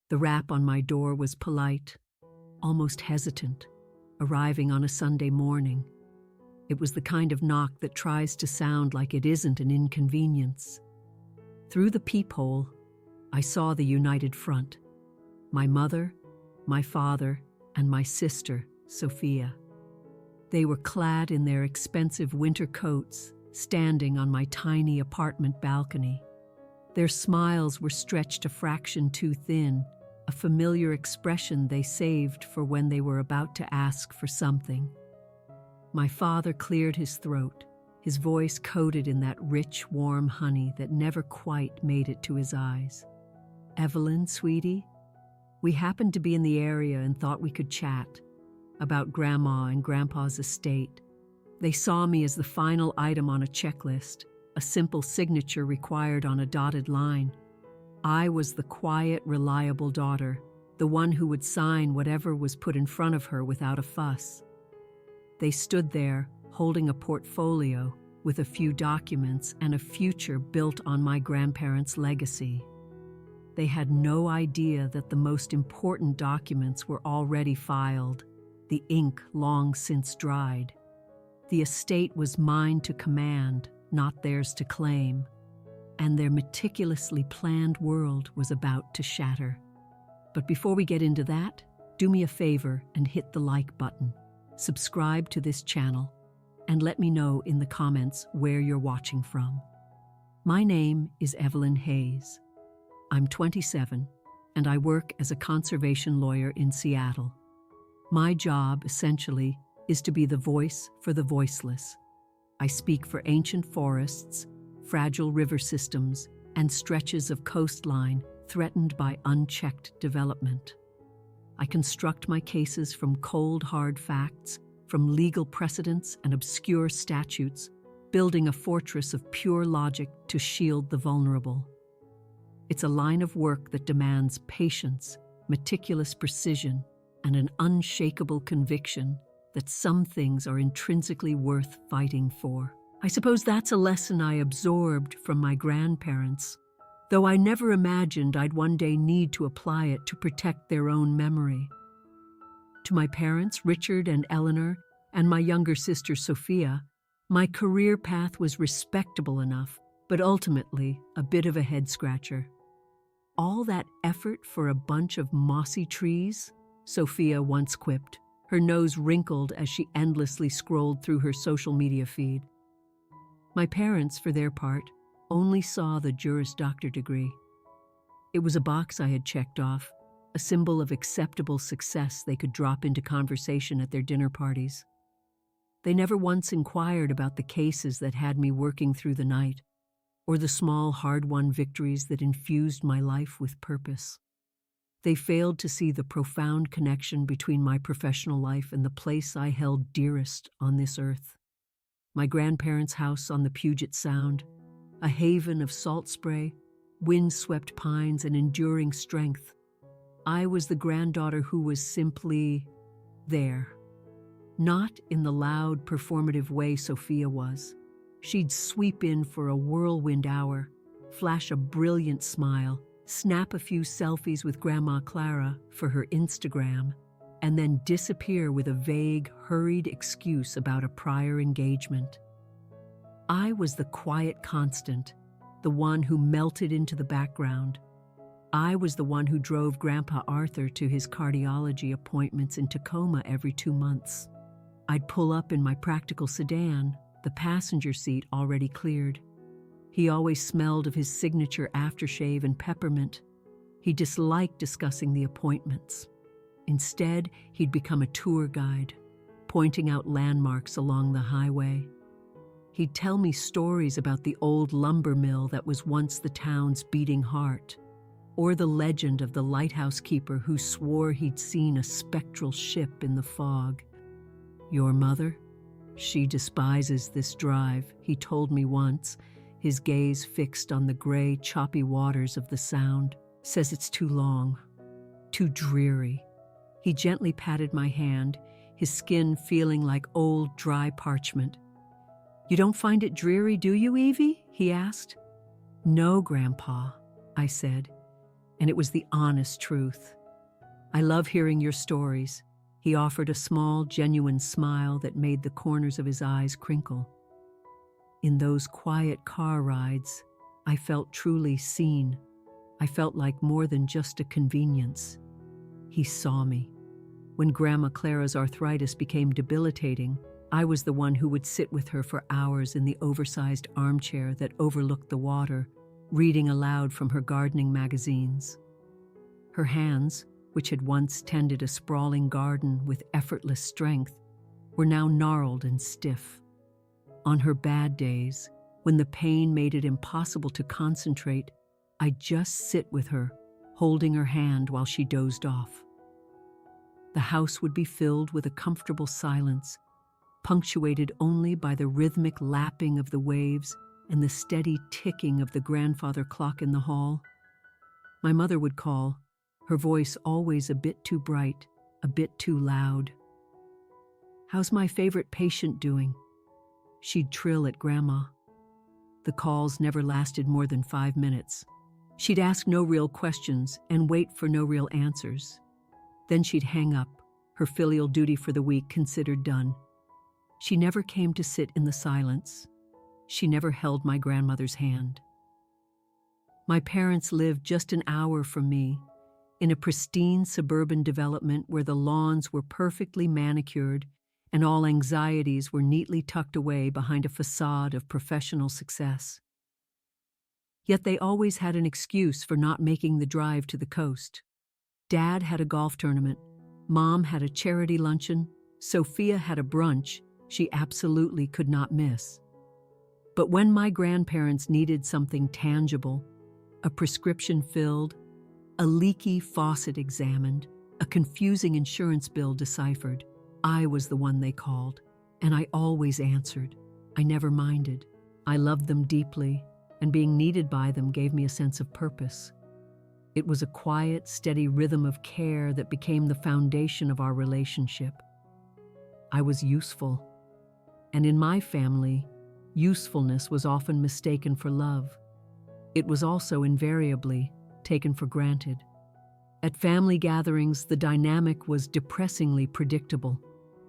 The rap on my door was polite, almost hesitant, arriving on a Sunday morning. It was the kind of knock that tries to sound like it isn't an inconvenience. Through the peephole, I saw the united front. My mother, my father, and my sister, Sophia. They were clad in their expensive winter coats, standing on my tiny apartment balcony. Their smiles were stretched a fraction too thin, a familiar expression they saved for when they were about to ask for something. My father cleared his throat, his voice coated in that rich, warm honey that never quite made it to his eyes. "Evelyn, sweetie, we happened to be in the area and thought we could chat about Grandma and Grandpa's estate. They saw me as the final item on a checklist, a simple signature required on a dotted line. I was the quiet, reliable daughter, the one who would sign whatever was put in front of her without a fuss." They stood there, holding a portfolio with a few documents and a future built on my grandparents' legacy. They had no idea that the most important documents were already filed, the ink long since dried. The estate was mine to command, not theirs to claim, and their meticulously planned world was about to shatter. But before we get into that, do me a favor and hit the like button. Subscribe to this channel, and let me know in the comments where you're watching from. My name is Evelyn Hayes. I'm 27, and I work as a conservation lawyer in Seattle. My job, essentially, is to be the voice for the voiceless. I speak for ancient forests, fragile river systems, and stretches of coastline threatened by unchecked development. I construct my cases from cold, hard facts, from legal precedents and obscure statutes, building a fortress of pure logic to shield the vulnerable. It's a line of work that demands patience, meticulous precision, and an unshakable conviction that some things are intrinsically worth fighting for. I suppose that's a lesson I absorbed from my grandparents, though I never imagined I'd one day need to apply it to protect their own memory. To my parents, Richard and Eleanor, and my younger sister, Sophia, my career path was respectable enough, but ultimately a bit of a head-scratcher. "All that effort for a bunch of mossy trees?" Sophia once quipped, her nose wrinkled as she endlessly scrolled through her social media feed. My parents, for their part, only saw the Juris Doctor degree. It was a box I had checked off, a symbol of acceptable success they could drop into conversation at their dinner parties. They never once inquired about the cases that had me working through the night, or the small, hard-won victories that infused my life with purpose. They failed to see the profound connection between my professional life and the place I held dearest on this earth. My grandparents' house on the Puget Sound, a haven of salt spray, wind-swept pines, and enduring strength. I was the granddaughter who was simply there. Not in the loud, performative way Sophia was. She'd sweep in for a whirlwind hour, flash a brilliant smile, snap a few selfies with Grandma Clara for her Instagram, and then disappear with a vague, hurried excuse about a prior engagement. I was the quiet constant, the one who melted into the background. I was the one who drove Grandpa Arthur to his cardiology appointments in Tacoma every 2 months. I'd pull up in my practical sedan, the passenger seat already cleared. He always smelled of his signature aftershave and peppermint. He disliked discussing the appointments. Instead, he'd become a tour guide, pointing out landmarks along the highway. He'd tell me stories about the old lumber mill that was once the town's beating heart, or the legend of the lighthouse keeper who swore he'd seen a spectral ship in the fog. "Your mother? She despises this drive," he told me once, his gaze fixed on the gray, choppy waters of the Sound. "Says it's too long, too dreary." He gently patted my hand, his skin feeling like old, dry parchment. "You don't find it dreary, do you, Evie?" he asked. "No, Grandpa," I said. and it was the honest truth. "I love hearing your stories." He offered a small, genuine smile that made the corners of his eyes crinkle. In those quiet car rides, I felt truly seen. I felt like more than just a convenience. He saw me. When Grandma Clara's arthritis became debilitating, I was the one who would sit with her for hours in the oversized armchair that overlooked the water, reading aloud from her gardening magazines. Her hands, which had once tended a sprawling garden with effortless strength, were now gnarled and stiff. On her bad days, when the pain made it impossible to concentrate, I'd just sit with her, holding her hand while she dozed off. The house would be filled with a comfortable silence, punctuated only by the rhythmic lapping of the waves and the steady ticking of the grandfather clock in the hall. My mother would call, her voice always a bit too bright, a bit too loud. "How's my favorite patient doing?" She'd trill at Grandma. The calls never lasted more than 5 minutes. She'd ask no real questions and wait for no real answers. Then she'd hang up, her filial duty for the week considered done. She never came to sit in the silence. She never held my grandmother's hand. My parents lived just an hour from me, in a pristine suburban development where the lawns were perfectly manicured and all anxieties were neatly tucked away behind a facade of professional success. Yet they always had an excuse for not making the drive to the coast. Dad had a golf tournament, Mom had a charity luncheon, Sophia had a brunch she absolutely could not miss. But when my grandparents needed something tangible, a prescription filled, a leaky faucet examined, a confusing insurance bill deciphered, I was the one they called, and I always answered. I never minded. I loved them deeply, and being needed by them gave me a sense of purpose. It was a quiet, steady rhythm of care that became the foundation of our relationship. I was useful, and in my family, usefulness was often mistaken for love. It was also invariably taken for granted. At family gatherings, the dynamic was depressingly predictable.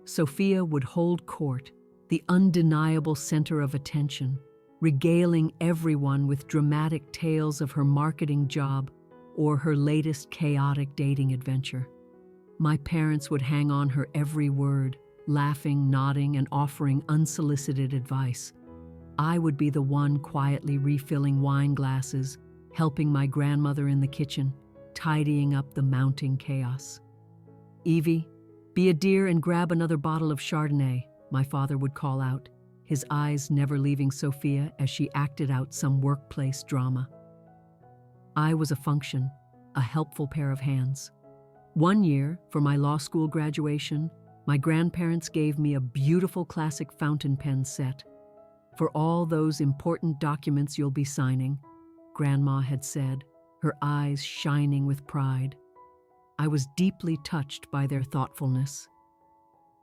Sophia would hold court, the undeniable center of attention, regaling everyone with dramatic tales of her marketing job or her latest chaotic dating adventure. My parents would hang on her every word, laughing, nodding, and offering unsolicited advice. I would be the one quietly refilling wine glasses, helping my grandmother in the kitchen, tidying up the mounting chaos. "Evie, be a dear and grab another bottle of Chardonnay," my father would call out, his eyes never leaving Sophia as she acted out some workplace drama. I was a function, a helpful pair of hands. One year, for my law school graduation, my grandparents gave me a beautiful classic fountain pen set. "For all those important documents you'll be signing," Grandma had said, her eyes shining with pride. I was deeply touched by their thoughtfulness.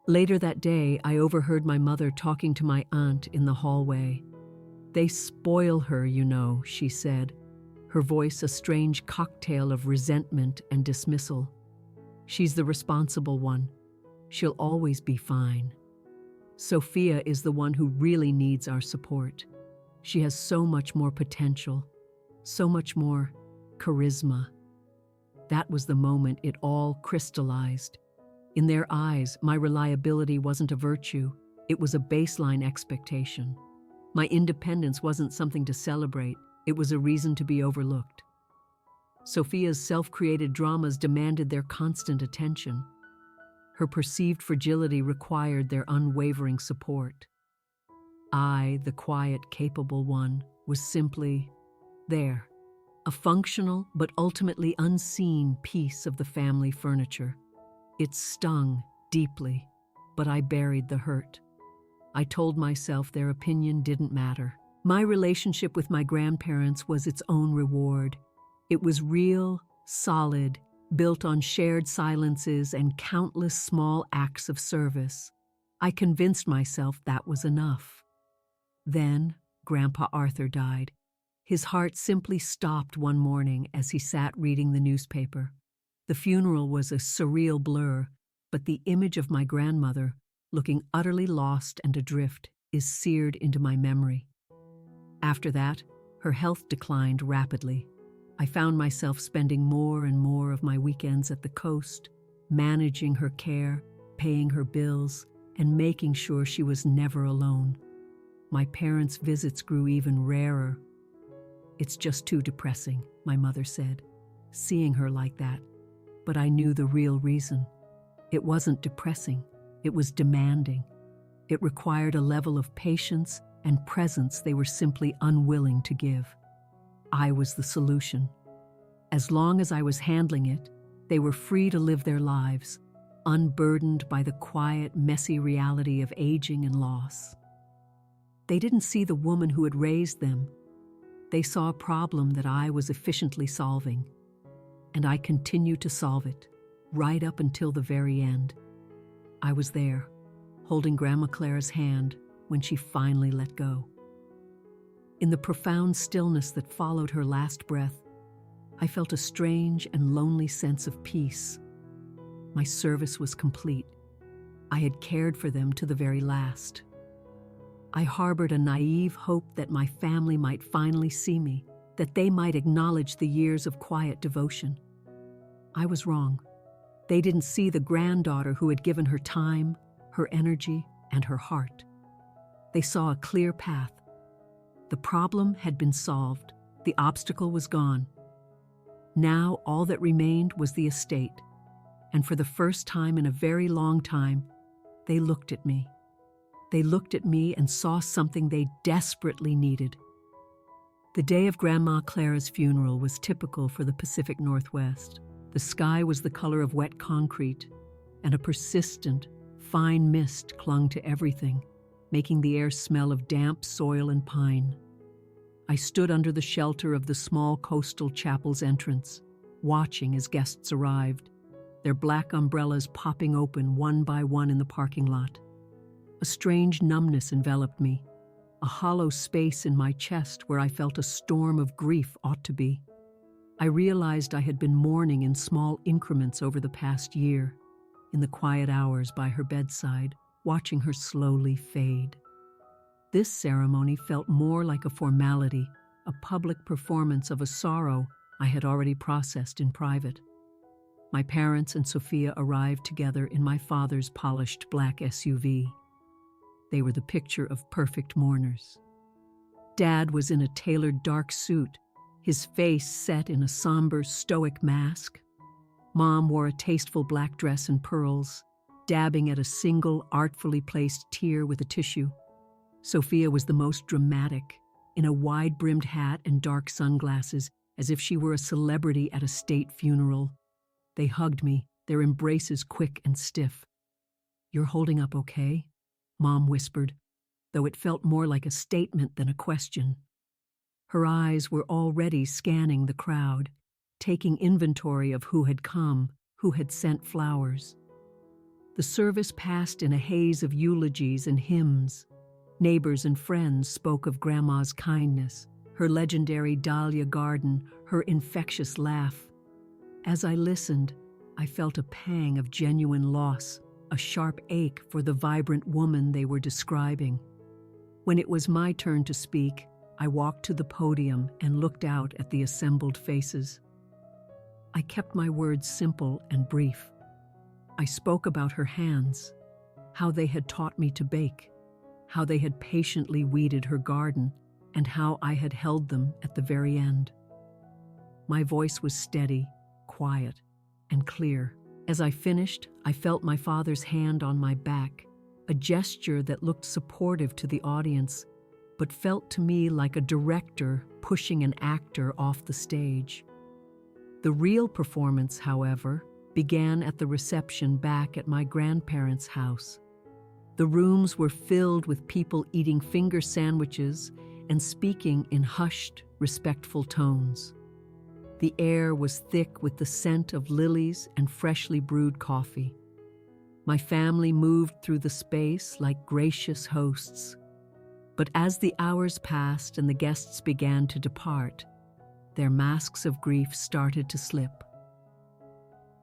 Later that day, I overheard my mother talking to my aunt in the hallway. "They spoil her, you know," she said, her voice a strange cocktail of resentment and dismissal. "She's the responsible one. She'll always be fine. Sophia is the one who really needs our support. She has so much more potential, so much more charisma." That was the moment it all crystallized. In their eyes, my reliability wasn't a virtue, it was a baseline expectation. My independence wasn't something to celebrate, it was a reason to be overlooked. Sophia's self-created dramas demanded their constant attention. Her perceived fragility required their unwavering support. I, the quiet, capable one, was simply there, a functional but ultimately unseen piece of the family furniture. It stung deeply, but I buried the hurt. I told myself their opinion didn't matter. My relationship with my grandparents was its own reward. It was real, solid, built on shared silences and countless small acts of service. I convinced myself that was enough. Then, Grandpa Arthur died. His heart simply stopped one morning as he sat reading the newspaper. The funeral was a surreal blur, but the image of my grandmother, looking utterly lost and adrift, is seared into my memory. After that, her health declined rapidly. I found myself spending more and more of my weekends at the coast, managing her care, paying her bills, and making sure she was never alone. My parents' visits grew even rarer. "It's just too depressing," my mother said, seeing her like that. But I knew the real reason. It wasn't depressing, it was demanding. It required a level of patience and presence they were simply unwilling to give. I was the solution. As long as I was handling it, they were free to live their lives, unburdened by the quiet, messy reality of aging and loss. They didn't see the woman who had raised them. They saw a problem that I was efficiently solving. And I continued to solve it, right up until the very end. I was there, holding Grandma Clara's hand when she finally let go. In the profound stillness that followed her last breath, I felt a strange and lonely sense of peace. My service was complete. I had cared for them to the very last. I harbored a naive hope that my family might finally see me, that they might acknowledge the years of quiet devotion. I was wrong. They didn't see the granddaughter who had given her time, her energy, and her heart. They saw a clear path. The problem had been solved. The obstacle was gone. Now all that remained was the estate. And for the first time in a very long time, they looked at me. They looked at me and saw something they desperately needed. The day of Grandma Clara's funeral was typical for the Pacific Northwest. The sky was the color of wet concrete, and a persistent, fine mist clung to everything, making the air smell of damp soil and pine. I stood under the shelter of the small coastal chapel's entrance, watching as guests arrived, their black umbrellas popping open one by one in the parking lot. A strange numbness enveloped me, a hollow space in my chest where I felt a storm of grief ought to be. I realized I had been mourning in small increments over the past year, in the quiet hours by her bedside, watching her slowly fade. This ceremony felt more like a formality, a public performance of a sorrow I had already processed in private. My parents and Sophia arrived together in my father's polished black SUV. They were the picture of perfect mourners. Dad was in a tailored dark suit, his face set in a somber, stoic mask. Mom wore a tasteful black dress and pearls, dabbing at a single, artfully placed tear with a tissue. Sophia was the most dramatic, in a wide-brimmed hat and dark sunglasses, as if she were a celebrity at a state funeral. They hugged me, their embraces quick and stiff. "You're holding up okay?" Mom whispered, though it felt more like a statement than a question. Her eyes were already scanning the crowd, taking inventory of who had come, who had sent flowers. The service passed in a haze of eulogies and hymns. Neighbors and friends spoke of Grandma's kindness, her legendary dahlia garden, her infectious laugh. As I listened, I felt a pang of genuine loss, a sharp ache for the vibrant woman they were describing. When it was my turn to speak, I walked to the podium and looked out at the assembled faces. I kept my words simple and brief. I spoke about her hands, how they had taught me to bake, how they had patiently weeded her garden, and how I had held them at the very end. My voice was steady, quiet, and clear. As I finished, I felt my father's hand on my back, a gesture that looked supportive to the audience, but felt to me like a director pushing an actor off the stage. The real performance, however, began at the reception back at my grandparents' house. The rooms were filled with people eating finger sandwiches and speaking in hushed, respectful tones. The air was thick with the scent of lilies and freshly brewed coffee. My family moved through the space like gracious hosts. But as the hours passed and the guests began to depart, their masks of grief started to slip.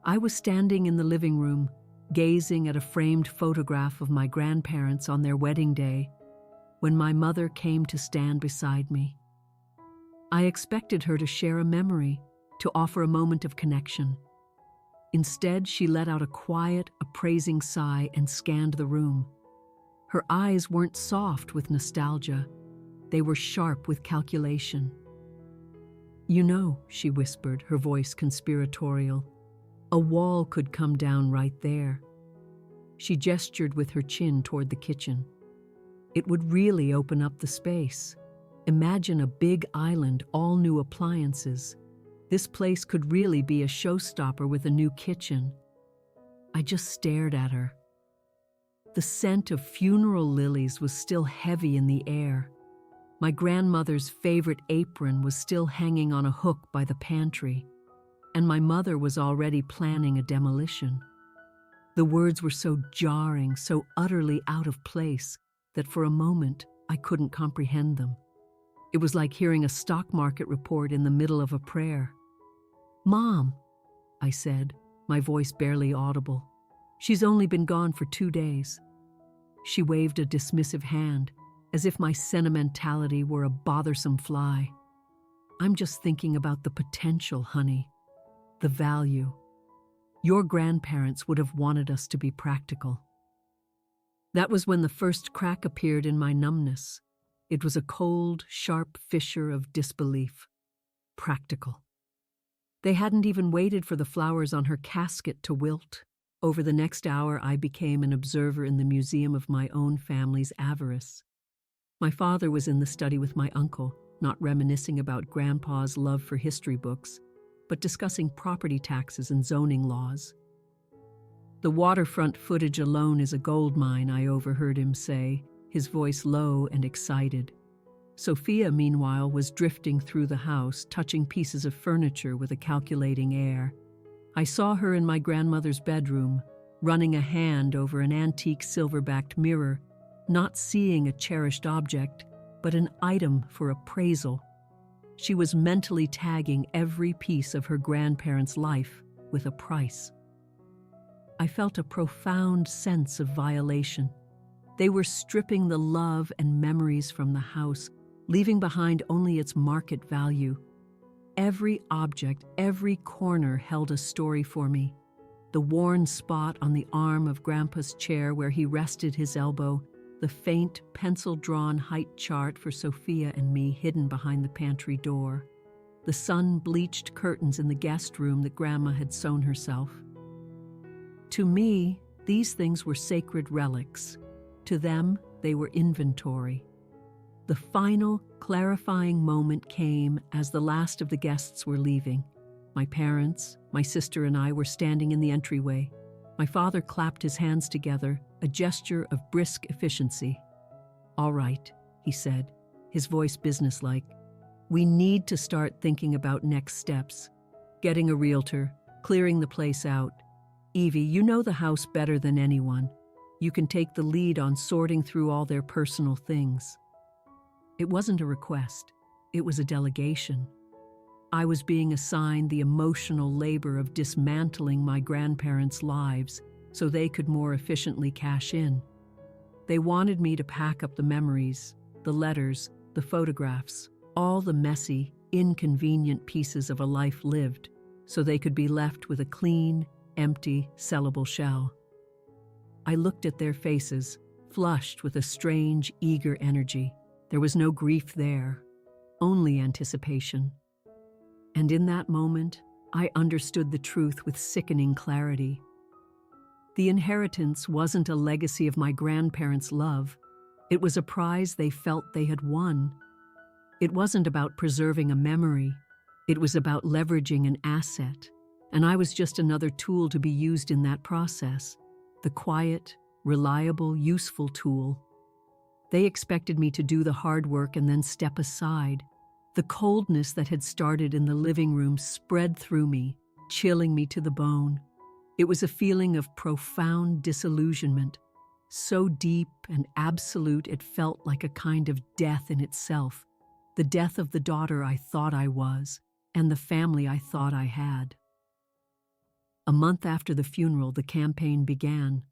I was standing in the living room, gazing at a framed photograph of my grandparents on their wedding day, when my mother came to stand beside me. I expected her to share a memory, to offer a moment of connection. Instead, she let out a quiet, appraising sigh and scanned the room. Her eyes weren't soft with nostalgia. They were sharp with calculation. "You know," she whispered, her voice conspiratorial, "a wall could come down right there." She gestured with her chin toward the kitchen. "It would really open up the space. Imagine a big island, all new appliances. This place could really be a showstopper with a new kitchen." I just stared at her. The scent of funeral lilies was still heavy in the air. My grandmother's favorite apron was still hanging on a hook by the pantry, and my mother was already planning a demolition. The words were so jarring, so utterly out of place, that for a moment I couldn't comprehend them. It was like hearing a stock market report in the middle of a prayer. "Mom," I said, my voice barely audible. "She's only been gone for 2 days." She waved a dismissive hand, as if my sentimentality were a bothersome fly. "I'm just thinking about the potential, honey. The value. Your grandparents would have wanted us to be practical." That was when the first crack appeared in my numbness. It was a cold, sharp fissure of disbelief. Practical. They hadn't even waited for the flowers on her casket to wilt. Over the next hour, I became an observer in the museum of my own family's avarice. My father was in the study with my uncle, not reminiscing about Grandpa's love for history books, but discussing property taxes and zoning laws. "The waterfront footage alone is a gold mine," I overheard him say, his voice low and excited. Sophia, meanwhile, was drifting through the house, touching pieces of furniture with a calculating air. I saw her in my grandmother's bedroom, running a hand over an antique silver-backed mirror, not seeing a cherished object, but an item for appraisal. She was mentally tagging every piece of her grandparents' life with a price. I felt a profound sense of violation. They were stripping the love and memories from the house, leaving behind only its market value. Every object, every corner held a story for me. The worn spot on the arm of Grandpa's chair where he rested his elbow, the faint, pencil-drawn height chart for Sophia and me hidden behind the pantry door, the sun-bleached curtains in the guest room that Grandma had sewn herself. To me, these things were sacred relics. To them, they were inventory. The final, clarifying moment came as the last of the guests were leaving. My parents, my sister, and I were standing in the entryway. My father clapped his hands together, a gesture of brisk efficiency. "All right," he said, his voice businesslike. "We need to start thinking about next steps. Getting a realtor, clearing the place out. Evie, you know the house better than anyone. You can take the lead on sorting through all their personal things." It wasn't a request. It was a delegation. I was being assigned the emotional labor of dismantling my grandparents' lives so they could more efficiently cash in. They wanted me to pack up the memories, the letters, the photographs, all the messy, inconvenient pieces of a life lived, so they could be left with a clean, empty, sellable shell. I looked at their faces, flushed with a strange, eager energy. There was no grief there, only anticipation. And in that moment, I understood the truth with sickening clarity. The inheritance wasn't a legacy of my grandparents' love. It was a prize they felt they had won. It wasn't about preserving a memory. It was about leveraging an asset. And I was just another tool to be used in that process. The quiet, reliable, useful tool. They expected me to do the hard work and then step aside. The coldness that had started in the living room spread through me, chilling me to the bone. It was a feeling of profound disillusionment. so deep and absolute it felt like a kind of death in itself, the death of the daughter I thought I was, and the family I thought I had. A month after the funeral, the campaign began.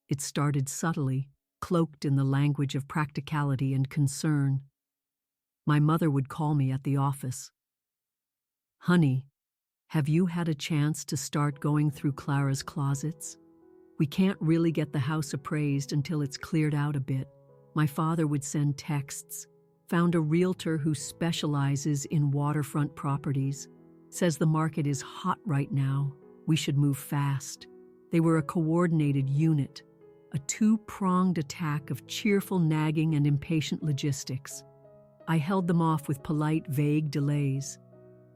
It started subtly, cloaked in the language of practicality and concern. My mother would call me at the office. "Honey, have you had a chance to start going through Clara's closets? We can't really get the house appraised until it's cleared out a bit." My father would send texts. "Found a realtor who specializes in waterfront properties. Says the market is hot right now. We should move fast." They were a coordinated unit, a two-pronged attack of cheerful nagging and impatient logistics. I held them off with polite, vague delays.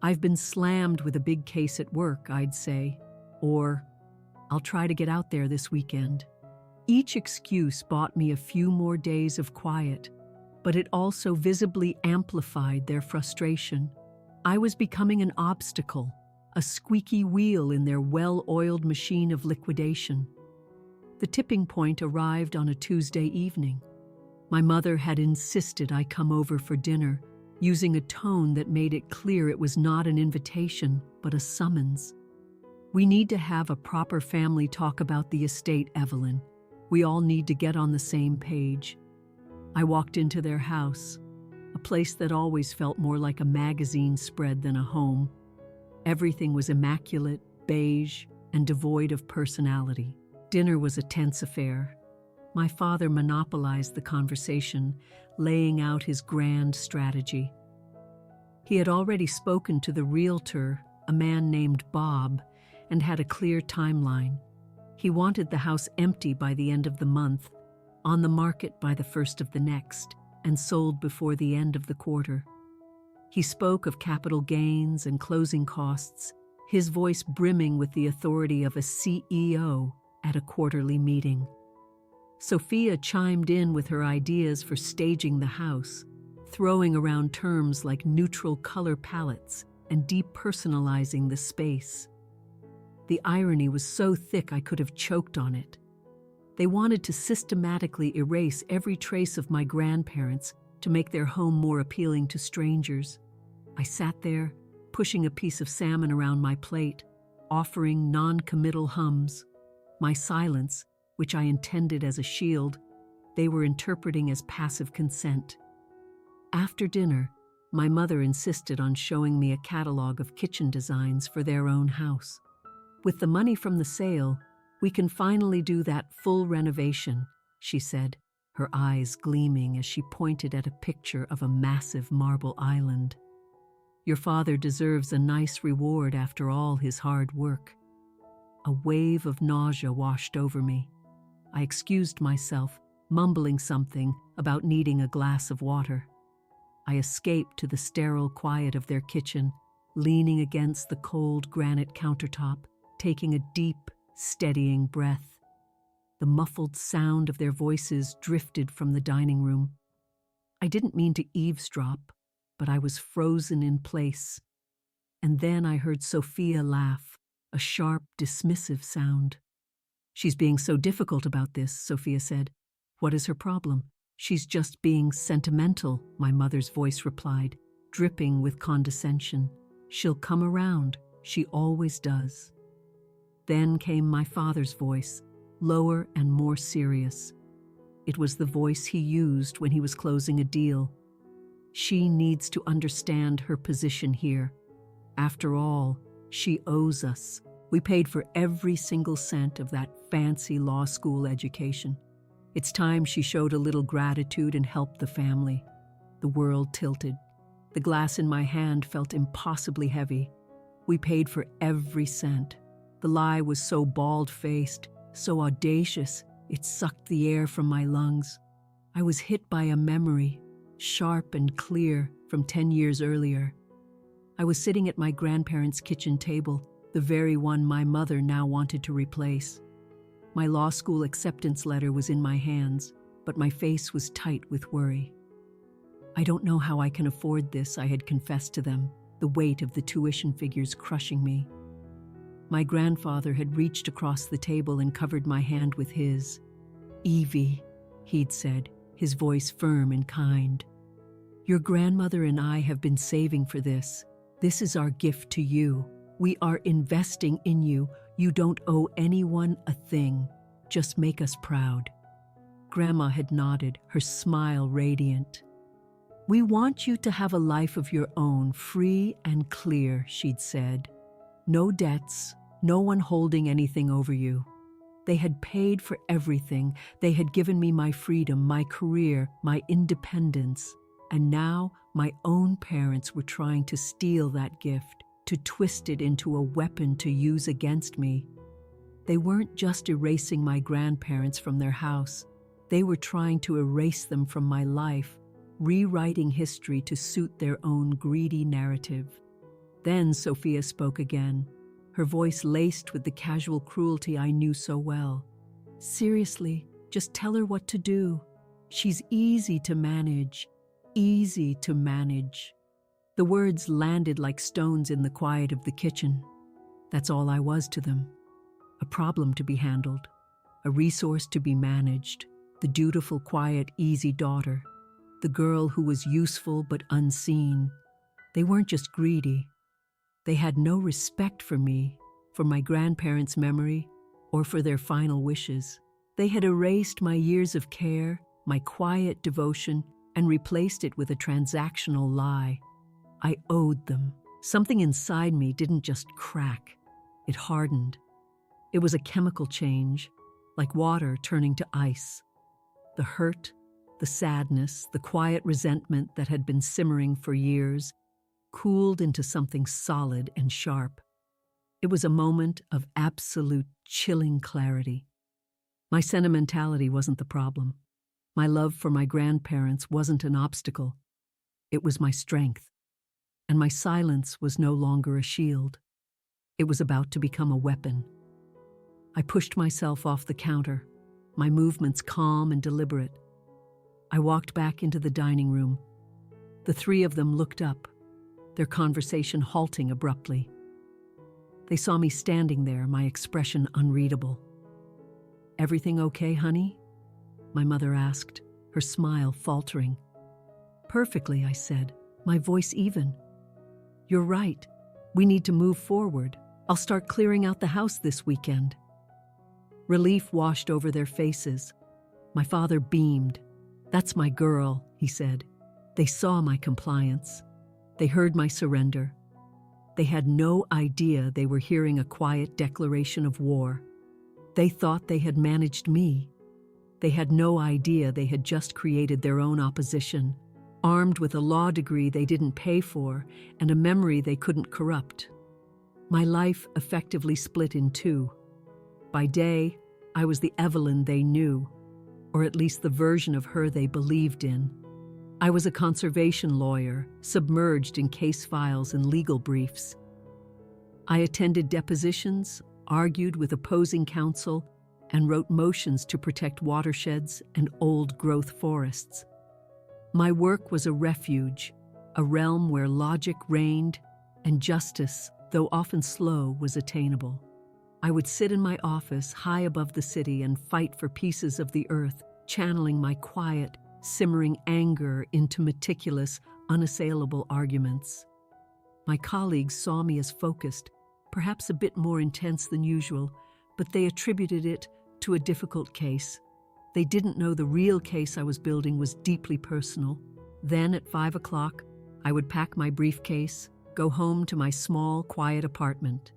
"I've been slammed with a big case at work," I'd say, or "I'll try to get out there this weekend." Each excuse bought me a few more days of quiet, but it also visibly amplified their frustration. I was becoming an obstacle, a squeaky wheel in their well-oiled machine of liquidation. The tipping point arrived on a Tuesday evening. My mother had insisted I come over for dinner, using a tone that made it clear it was not an invitation, but a summons. "We need to have a proper family talk about the estate, Evelyn. We all need to get on the same page." I walked into their house, a place that always felt more like a magazine spread than a home. Everything was immaculate, beige, and devoid of personality. Dinner was a tense affair. My father monopolized the conversation, laying out his grand strategy. He had already spoken to the realtor, a man named Bob, and had a clear timeline. He wanted the house empty by the end of the month, on the market by the first of the next, and sold before the end of the quarter. He spoke of capital gains and closing costs, his voice brimming with the authority of a CEO at a quarterly meeting. Sophia chimed in with her ideas for staging the house, throwing around terms like neutral color palettes and depersonalizing the space. The irony was so thick I could have choked on it. They wanted to systematically erase every trace of my grandparents to make their home more appealing to strangers. I sat there, pushing a piece of salmon around my plate, offering non-committal hums. My silence, which I intended as a shield, they were interpreting as passive consent. After dinner, my mother insisted on showing me a catalog of kitchen designs for their own house. "With the money from the sale, we can finally do that full renovation," she said, her eyes gleaming as she pointed at a picture of a massive marble island. "Your father deserves a nice reward after all his hard work." A wave of nausea washed over me. I excused myself, mumbling something about needing a glass of water. I escaped to the sterile quiet of their kitchen, leaning against the cold granite countertop, taking a deep, steadying breath. The muffled sound of their voices drifted from the dining room. I didn't mean to eavesdrop, but I was frozen in place. And then I heard Sophia laugh, a sharp, dismissive sound. "She's being so difficult about this," Sophia said. "What is her problem?" "She's just being sentimental," my mother's voice replied, dripping with condescension. "She'll come around. She always does." Then came my father's voice, lower and more serious. It was the voice he used when he was closing a deal. "She needs to understand her position here. After all, she owes us. We paid for every single cent of that fancy law school education. It's time she showed a little gratitude and helped the family." The world tilted. The glass in my hand felt impossibly heavy. We paid for every cent. The lie was so bald-faced, so audacious, it sucked the air from my lungs. I was hit by a memory, sharp and clear, from 10 years earlier. I was sitting at my grandparents' kitchen table, the very one my mother now wanted to replace. My law school acceptance letter was in my hands, but my face was tight with worry. "I don't know how I can afford this," I had confessed to them, the weight of the tuition figures crushing me. My grandfather had reached across the table and covered my hand with his. Evie, he'd said, his voice firm and kind. Your grandmother and I have been saving for this. This is our gift to you. We are investing in you. You don't owe anyone a thing. Just make us proud. Grandma had nodded, her smile radiant. We want you to have a life of your own, free and clear, she'd said. No debts, no one holding anything over you. They had paid for everything. They had given me my freedom, my career, my independence. And now my own parents were trying to steal that gift, to twist it into a weapon to use against me. They weren't just erasing my grandparents from their house. They were trying to erase them from my life, rewriting history to suit their own greedy narrative. Then Sophia spoke again, her voice laced with the casual cruelty I knew so well. Seriously, just tell her what to do. She's easy to manage. Easy to manage. The words landed like stones in the quiet of the kitchen. That's all I was to them. A problem to be handled, a resource to be managed, the dutiful, quiet, easy daughter, the girl who was useful but unseen. They weren't just greedy. They had no respect for me, for my grandparents' memory, or for their final wishes. They had erased my years of care, my quiet devotion, and replaced it with a transactional lie. I owed them. Something inside me didn't just crack. It hardened. It was a chemical change, like water turning to ice. The hurt, the sadness, the quiet resentment that had been simmering for years cooled into something solid and sharp. It was a moment of absolute chilling clarity. My sentimentality wasn't the problem. My love for my grandparents wasn't an obstacle. It was my strength. And my silence was no longer a shield. It was about to become a weapon. I pushed myself off the counter, my movements calm and deliberate. I walked back into the dining room. The three of them looked up, their conversation halting abruptly. They saw me standing there, my expression unreadable. "Everything okay, honey?" my mother asked, her smile faltering. "Perfectly," I said, my voice even. "You're right. We need to move forward. I'll start clearing out the house this weekend." Relief washed over their faces. My father beamed. "That's my girl," he said. They saw my compliance. They heard my surrender. They had no idea they were hearing a quiet declaration of war. They thought they had managed me. They had no idea they had just created their own opposition, armed with a law degree they didn't pay for and a memory they couldn't corrupt. My life effectively split in two. By day, I was the Evelyn they knew, or at least the version of her they believed in. I was a conservation lawyer, submerged in case files and legal briefs. I attended depositions, argued with opposing counsel, and wrote motions to protect watersheds and old-growth forests. My work was a refuge, a realm where logic reigned and justice, though often slow, was attainable. I would sit in my office high above the city and fight for pieces of the earth, channeling my quiet, simmering anger into meticulous, unassailable arguments. My colleagues saw me as focused, perhaps a bit more intense than usual, but they attributed it to a difficult case. They didn't know the real case I was building was deeply personal. Then at 5 o'clock, I would pack my briefcase, go home to my small, quiet apartment,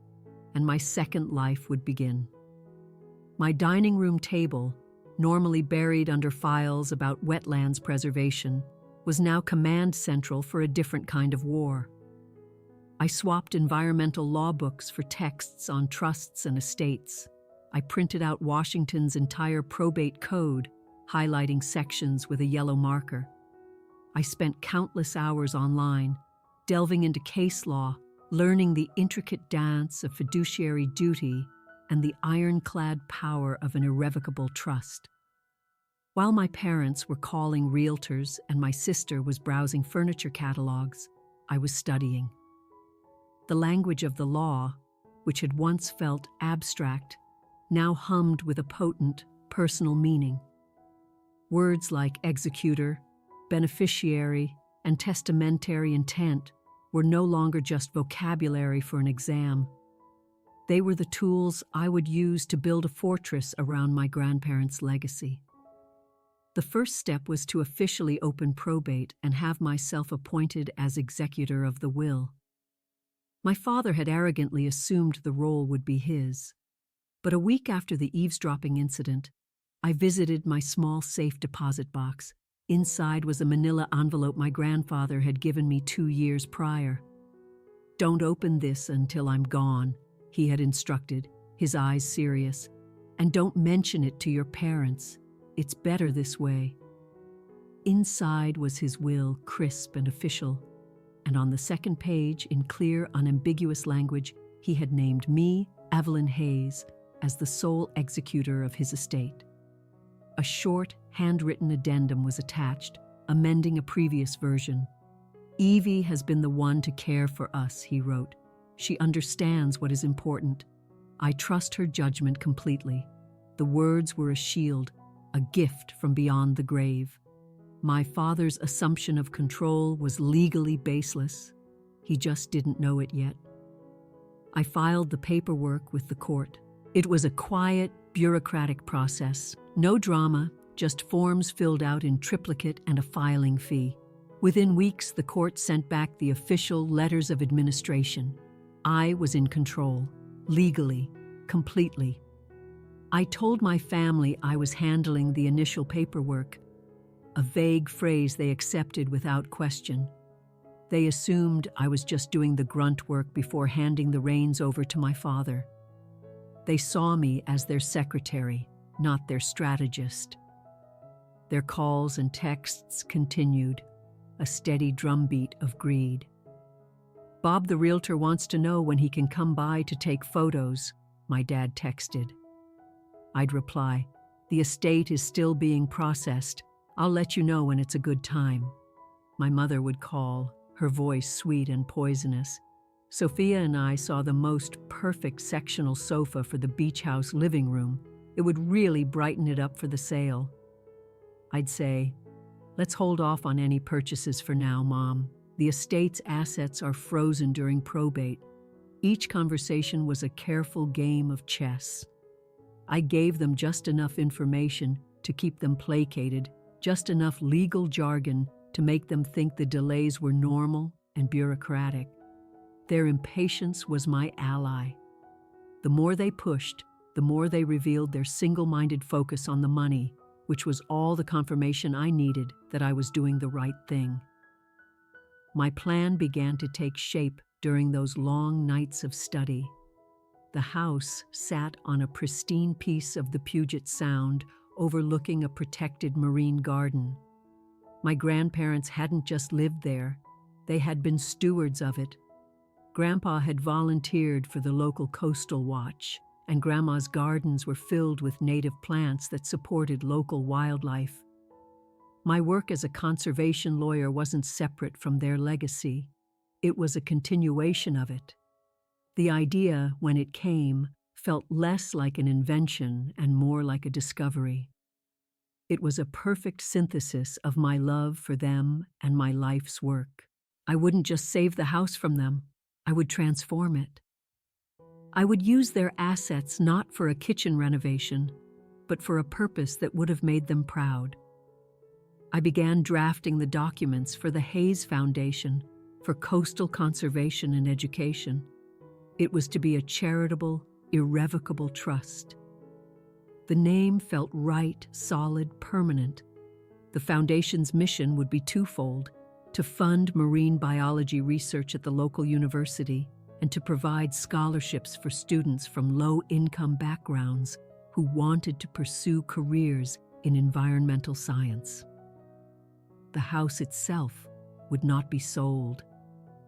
and my second life would begin. My dining room table, normally buried under files about wetlands preservation, was now command central for a different kind of war. I swapped environmental law books for texts on trusts and estates. I printed out Washington's entire probate code, highlighting sections with a yellow marker. I spent countless hours online, delving into case law, learning the intricate dance of fiduciary duty and the ironclad power of an irrevocable trust. While my parents were calling realtors and my sister was browsing furniture catalogs, I was studying. The language of the law, which had once felt abstract, now hummed with a potent, personal meaning. Words like executor, beneficiary, and testamentary intent were no longer just vocabulary for an exam. They were the tools I would use to build a fortress around my grandparents' legacy. The first step was to officially open probate and have myself appointed as executor of the will. My father had arrogantly assumed the role would be his. But a week after the eavesdropping incident, I visited my small safe deposit box. Inside was a manila envelope my grandfather had given me 2 years prior. "Don't open this until I'm gone," he had instructed, his eyes serious. "And don't mention it to your parents. It's better this way." Inside was his will, crisp and official, and on the second page, in clear, unambiguous language, he had named me, Evelyn Hayes, as the sole executor of his estate. A short, handwritten addendum was attached, amending a previous version. "Evie has been the one to care for us," he wrote. "She understands what is important. I trust her judgment completely." The words were a shield, a gift from beyond the grave. My father's assumption of control was legally baseless. He just didn't know it yet. I filed the paperwork with the court. It was a quiet, bureaucratic process. No drama, just forms filled out in triplicate and a filing fee. Within weeks, the court sent back the official letters of administration. I was in control, legally, completely. I told my family I was handling the initial paperwork, a vague phrase they accepted without question. They assumed I was just doing the grunt work before handing the reins over to my father. They saw me as their secretary, not their strategist. Their calls and texts continued, a steady drumbeat of greed. "Bob the realtor wants to know when he can come by to take photos," my dad texted. I'd reply, "The estate is still being processed. I'll let you know when it's a good time." My mother would call, her voice sweet and poisonous. Sophia and I saw the most perfect sectional sofa for the beach house living room. It would really brighten it up for the sale. I'd say, "Let's hold off on any purchases for now, Mom. The estate's assets are frozen during probate." Each conversation was a careful game of chess. I gave them just enough information to keep them placated, just enough legal jargon to make them think the delays were normal and bureaucratic. Their impatience was my ally. The more they pushed, the more they revealed their single-minded focus on the money, which was all the confirmation I needed that I was doing the right thing. My plan began to take shape during those long nights of study. The house sat on a pristine piece of the Puget Sound, overlooking a protected marine garden. My grandparents hadn't just lived there, they had been stewards of it. Grandpa had volunteered for the local coastal watch, and Grandma's gardens were filled with native plants that supported local wildlife. My work as a conservation lawyer wasn't separate from their legacy. It was a continuation of it. The idea, when it came, felt less like an invention and more like a discovery. It was a perfect synthesis of my love for them and my life's work. I wouldn't just save the house from them, I would transform it. I would use their assets not for a kitchen renovation, but for a purpose that would have made them proud. I began drafting the documents for the Hayes Foundation for coastal conservation and education. It was to be a charitable, irrevocable trust. The name felt right, solid, permanent. The foundation's mission would be twofold: to fund marine biology research at the local university and to provide scholarships for students from low-income backgrounds who wanted to pursue careers in environmental science. The house itself would not be sold.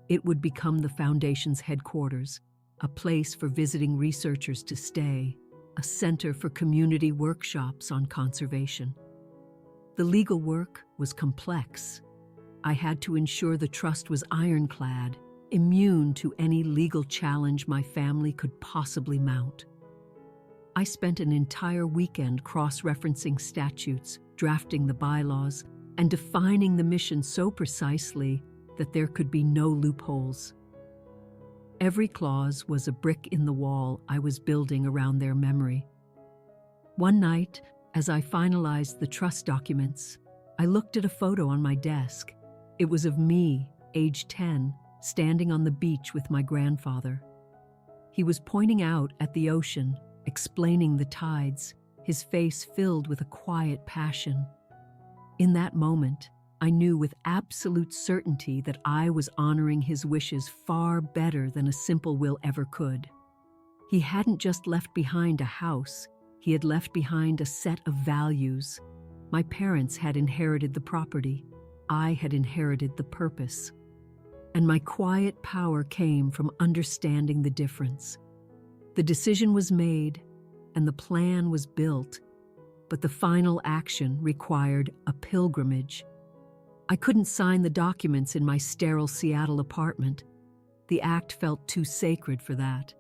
It would become the foundation's headquarters, a place for visiting researchers to stay, a center for community workshops on conservation. The legal work was complex. I had to ensure the trust was ironclad, immune to any legal challenge my family could possibly mount. I spent an entire weekend cross-referencing statutes, drafting the bylaws, and defining the mission so precisely that there could be no loopholes. Every clause was a brick in the wall I was building around their memory. One night, as I finalized the trust documents, I looked at a photo on my desk. It was of me, age 10, standing on the beach with my grandfather. He was pointing out at the ocean, explaining the tides, his face filled with a quiet passion. In that moment, I knew with absolute certainty that I was honoring his wishes far better than a simple will ever could. He hadn't just left behind a house, he had left behind a set of values. My parents had inherited the property. I had inherited the purpose. And my quiet power came from understanding the difference. The decision was made, and the plan was built, but the final action required a pilgrimage. I couldn't sign the documents in my sterile Seattle apartment. The act felt too sacred for that.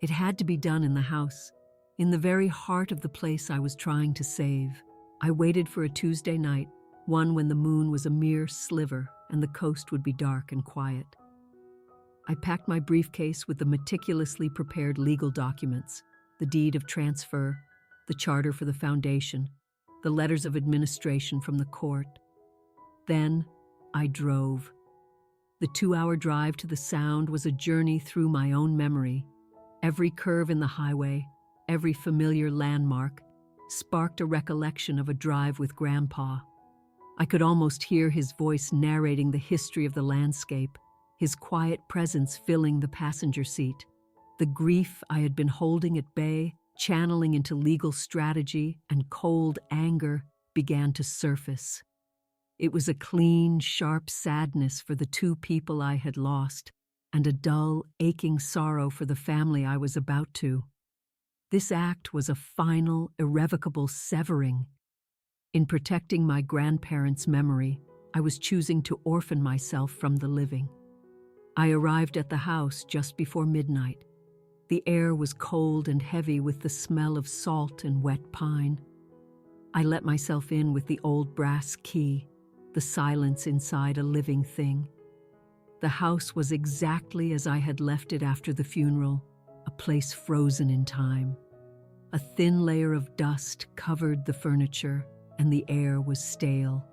It had to be done in the house, in the very heart of the place I was trying to save. I waited for a Tuesday night, one when the moon was a mere sliver and the coast would be dark and quiet. I packed my briefcase with the meticulously prepared legal documents, the deed of transfer, the charter for the foundation, the letters of administration from the court. Then I drove. The 2-hour drive to the Sound was a journey through my own memory. Every curve in the highway, every familiar landmark, sparked a recollection of a drive with Grandpa. I could almost hear his voice narrating the history of the landscape, his quiet presence filling the passenger seat. The grief I had been holding at bay, channeling into legal strategy and cold anger, began to surface. It was a clean, sharp sadness for the 2 people I had lost, and a dull, aching sorrow for the family I was about to. This act was a final, irrevocable severing. In protecting my grandparents' memory, I was choosing to orphan myself from the living. I arrived at the house just before midnight. The air was cold and heavy with the smell of salt and wet pine. I let myself in with the old brass key, the silence inside a living thing. The house was exactly as I had left it after the funeral, a place frozen in time. A thin layer of dust covered the furniture, and the air was stale.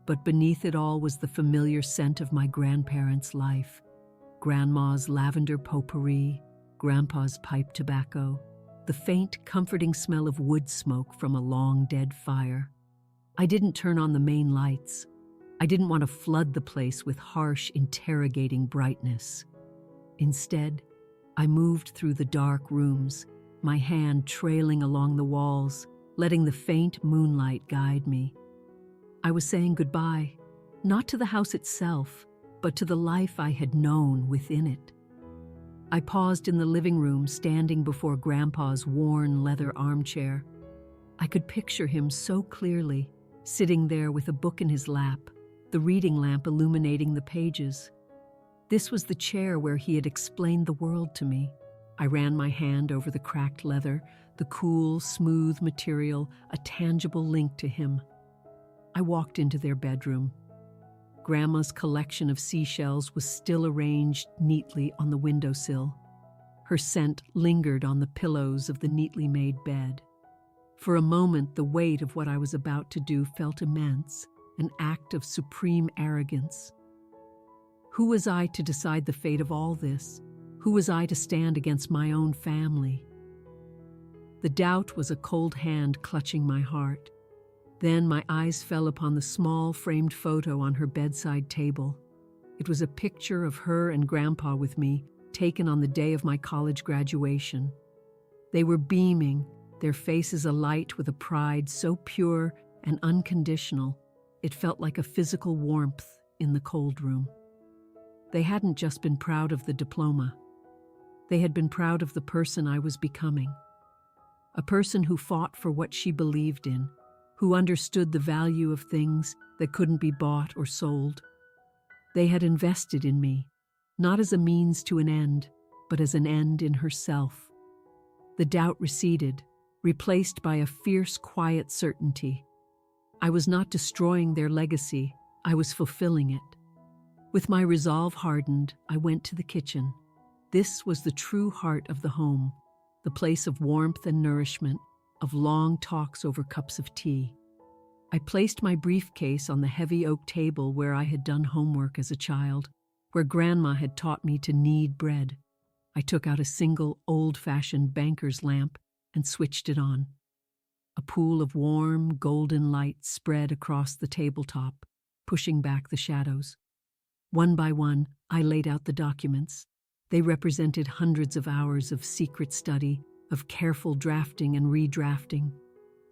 But beneath it all was the familiar scent of my grandparents' life. Grandma's lavender potpourri, Grandpa's pipe tobacco, the faint, comforting smell of wood smoke from a long dead fire. I didn't turn on the main lights. I didn't want to flood the place with harsh, interrogating brightness. Instead, I moved through the dark rooms, my hand trailing along the walls, letting the faint moonlight guide me. I was saying goodbye, not to the house itself, but to the life I had known within it. I paused in the living room, standing before Grandpa's worn leather armchair. I could picture him so clearly, sitting there with a book in his lap, the reading lamp illuminating the pages. This was the chair where he had explained the world to me. I ran my hand over the cracked leather, the cool, smooth material, a tangible link to him. I walked into their bedroom. Grandma's collection of seashells was still arranged neatly on the windowsill. Her scent lingered on the pillows of the neatly made bed. For a moment, the weight of what I was about to do felt immense, an act of supreme arrogance. Who was I to decide the fate of all this? Who was I to stand against my own family? The doubt was a cold hand clutching my heart. Then my eyes fell upon the small framed photo on her bedside table. It was a picture of her and Grandpa with me, taken on the day of my college graduation. They were beaming, their faces alight with a pride so pure and unconditional, it felt like a physical warmth in the cold room. They hadn't just been proud of the diploma. They had been proud of the person I was becoming. A person who fought for what she believed in, who understood the value of things that couldn't be bought or sold. They had invested in me, not as a means to an end, but as an end in herself. The doubt receded, replaced by a fierce, quiet certainty. I was not destroying their legacy, I was fulfilling it. With my resolve hardened, I went to the kitchen. This was the true heart of the home, the place of warmth and nourishment, of long talks over cups of tea. I placed my briefcase on the heavy oak table where I had done homework as a child, where Grandma had taught me to knead bread. I took out a single old-fashioned banker's lamp and switched it on. A pool of warm, golden light spread across the tabletop, pushing back the shadows. One by one, I laid out the documents. They represented hundreds of hours of secret study, of careful drafting and redrafting.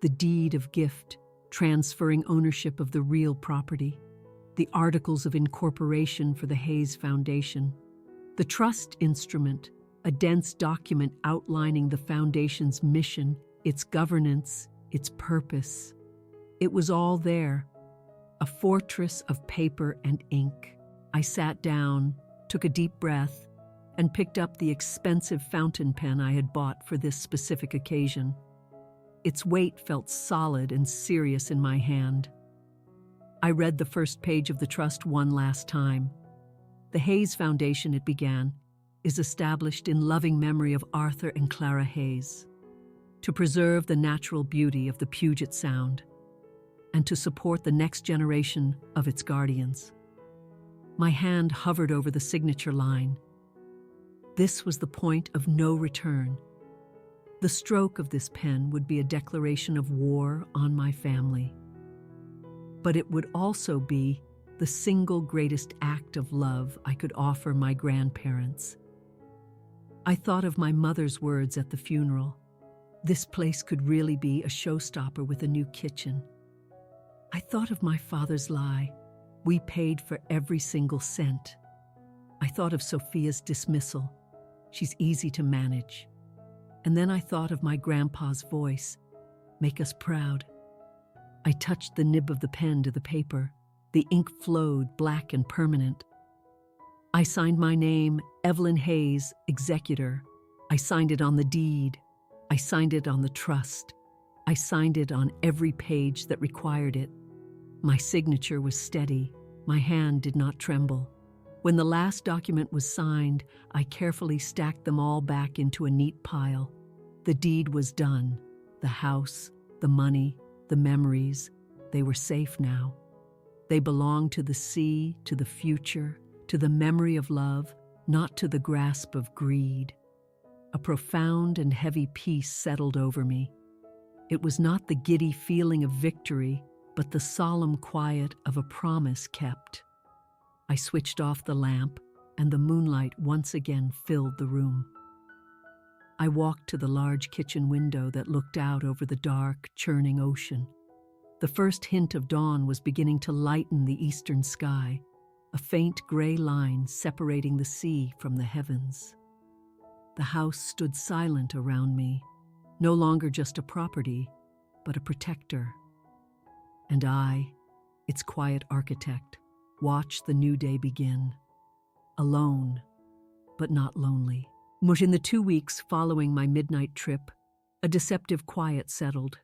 The deed of gift, transferring ownership of the real property. The articles of incorporation for the Hayes Foundation. The trust instrument, a dense document outlining the foundation's mission, its governance, its purpose. It was all there, a fortress of paper and ink. I sat down, took a deep breath, and picked up the expensive fountain pen I had bought for this specific occasion. Its weight felt solid and serious in my hand. I read the first page of the trust one last time. The Hayes Foundation, it began, is established in loving memory of Arthur and Clara Hayes, to preserve the natural beauty of the Puget Sound, and to support the next generation of its guardians. My hand hovered over the signature line. This was the point of no return. The stroke of this pen would be a declaration of war on my family. But it would also be the single greatest act of love I could offer my grandparents. I thought of my mother's words at the funeral. This place could really be a showstopper with a new kitchen. I thought of my father's lie. We paid for every single cent. I thought of Sophia's dismissal. She's easy to manage. And then I thought of my grandpa's voice. Make us proud. I touched the nib of the pen to the paper. The ink flowed, black and permanent. I signed my name, Evelyn Hayes, executor. I signed it on the deed. I signed it on the trust. I signed it on every page that required it. My signature was steady. My hand did not tremble. When the last document was signed, I carefully stacked them all back into a neat pile. The deed was done. The house, the money, the memories, they were safe now. They belonged to the sea, to the future, to the memory of love, not to the grasp of greed. A profound and heavy peace settled over me. It was not the giddy feeling of victory, but the solemn quiet of a promise kept. I switched off the lamp, and the moonlight once again filled the room. I walked to the large kitchen window that looked out over the dark, churning ocean. The first hint of dawn was beginning to lighten the eastern sky, a faint gray line separating the sea from the heavens. The house stood silent around me, no longer just a property, but a protector. And I, its quiet architect, watched the new day begin. Alone, but not lonely. But in the 2 weeks following my midnight trip, a deceptive quiet settled.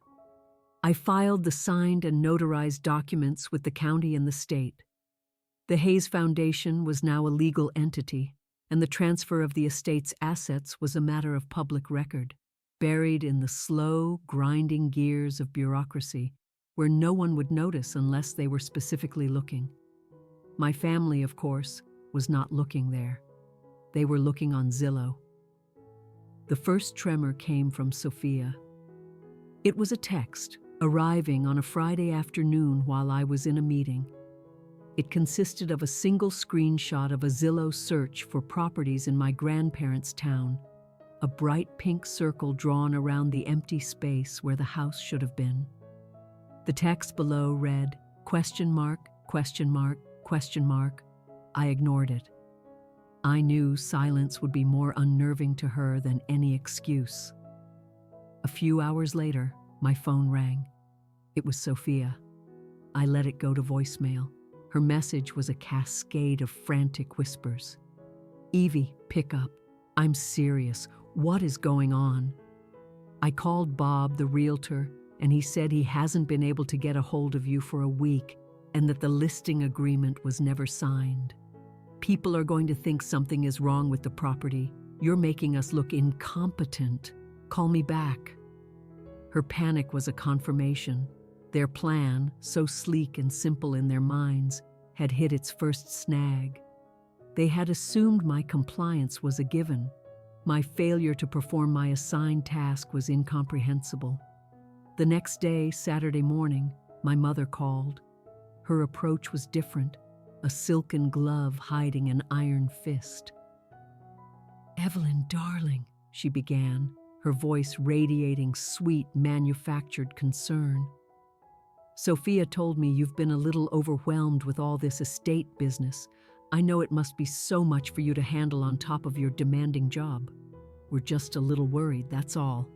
I filed the signed and notarized documents with the county and the state. The Hayes Foundation was now a legal entity, and the transfer of the estate's assets was a matter of public record, buried in the slow, grinding gears of bureaucracy, where no one would notice unless they were specifically looking. My family, of course, was not looking there. They were looking on Zillow. The first tremor came from Sophia. It was a text, arriving on a Friday afternoon while I was in a meeting. It consisted of a single screenshot of a Zillow search for properties in my grandparents' town, a bright pink circle drawn around the empty space where the house should have been. The text below read, question mark, question mark, question mark. I ignored it. I knew silence would be more unnerving to her than any excuse. A few hours later, my phone rang. It was Sophia. I let it go to voicemail. Her message was a cascade of frantic whispers. Evie, pick up. I'm serious. What is going on? I called Bob, the realtor, and he said he hasn't been able to get a hold of you for a week and that the listing agreement was never signed. People are going to think something is wrong with the property. You're making us look incompetent. Call me back." Her panic was a confirmation. Their plan, so sleek and simple in their minds, had hit its first snag. They had assumed my compliance was a given. My failure to perform my assigned task was incomprehensible. The next day, Saturday morning, my mother called. Her approach was different, a silken glove hiding an iron fist. "Evelyn, darling," she began, her voice radiating sweet, manufactured concern. "Sophia told me you've been a little overwhelmed with all this estate business. I know it must be so much for you to handle on top of your demanding job. We're just a little worried, that's all."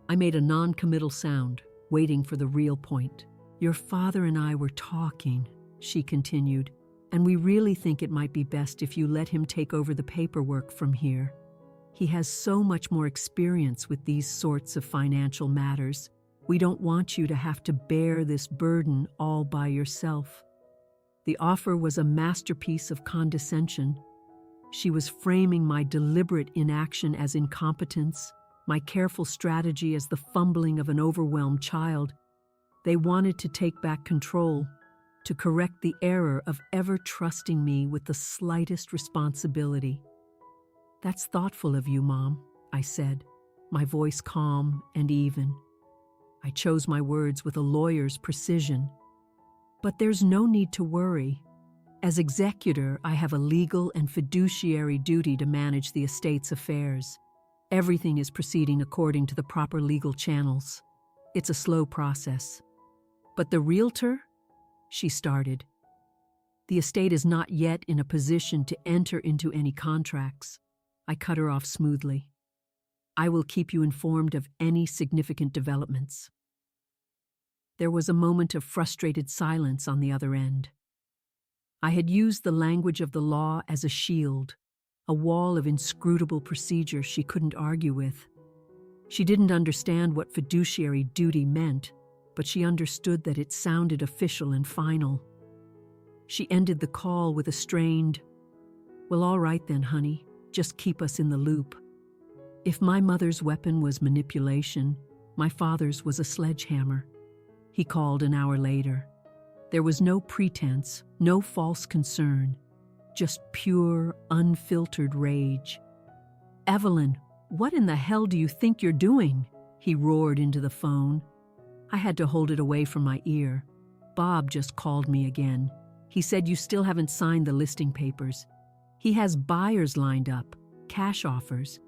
I made a non-committal sound, waiting for the real point. "Your father and I were talking," she continued, "and we really think it might be best if you let him take over the paperwork from here. He has so much more experience with these sorts of financial matters. We don't want you to have to bear this burden all by yourself." The offer was a masterpiece of condescension. She was framing my deliberate inaction as incompetence, my careful strategy as the fumbling of an overwhelmed child. They wanted to take back control, to correct the error of ever trusting me with the slightest responsibility. "That's thoughtful of you, Mom," I said, my voice calm and even. I chose my words with a lawyer's precision. "But there's no need to worry. As executor, I have a legal and fiduciary duty to manage the estate's affairs. Everything is proceeding according to the proper legal channels. It's a slow process. But the realtor?" she started. "The estate is not yet in a position to enter into any contracts." I cut her off smoothly. "I will keep you informed of any significant developments." There was a moment of frustrated silence on the other end. I had used the language of the law as a shield, a wall of inscrutable procedure she couldn't argue with. She didn't understand what fiduciary duty meant, but she understood that it sounded official and final. She ended the call with a strained, "Well, all right then, honey, just keep us in the loop." If my mother's weapon was manipulation, my father's was a sledgehammer. He called an hour later. There was no pretense, no false concern, just pure, unfiltered rage. "Evelyn, what in the hell do you think you're doing?" he roared into the phone. I had to hold it away from my ear. "Bob just called me again. He said you still haven't signed the listing papers. He has buyers lined up, cash offers.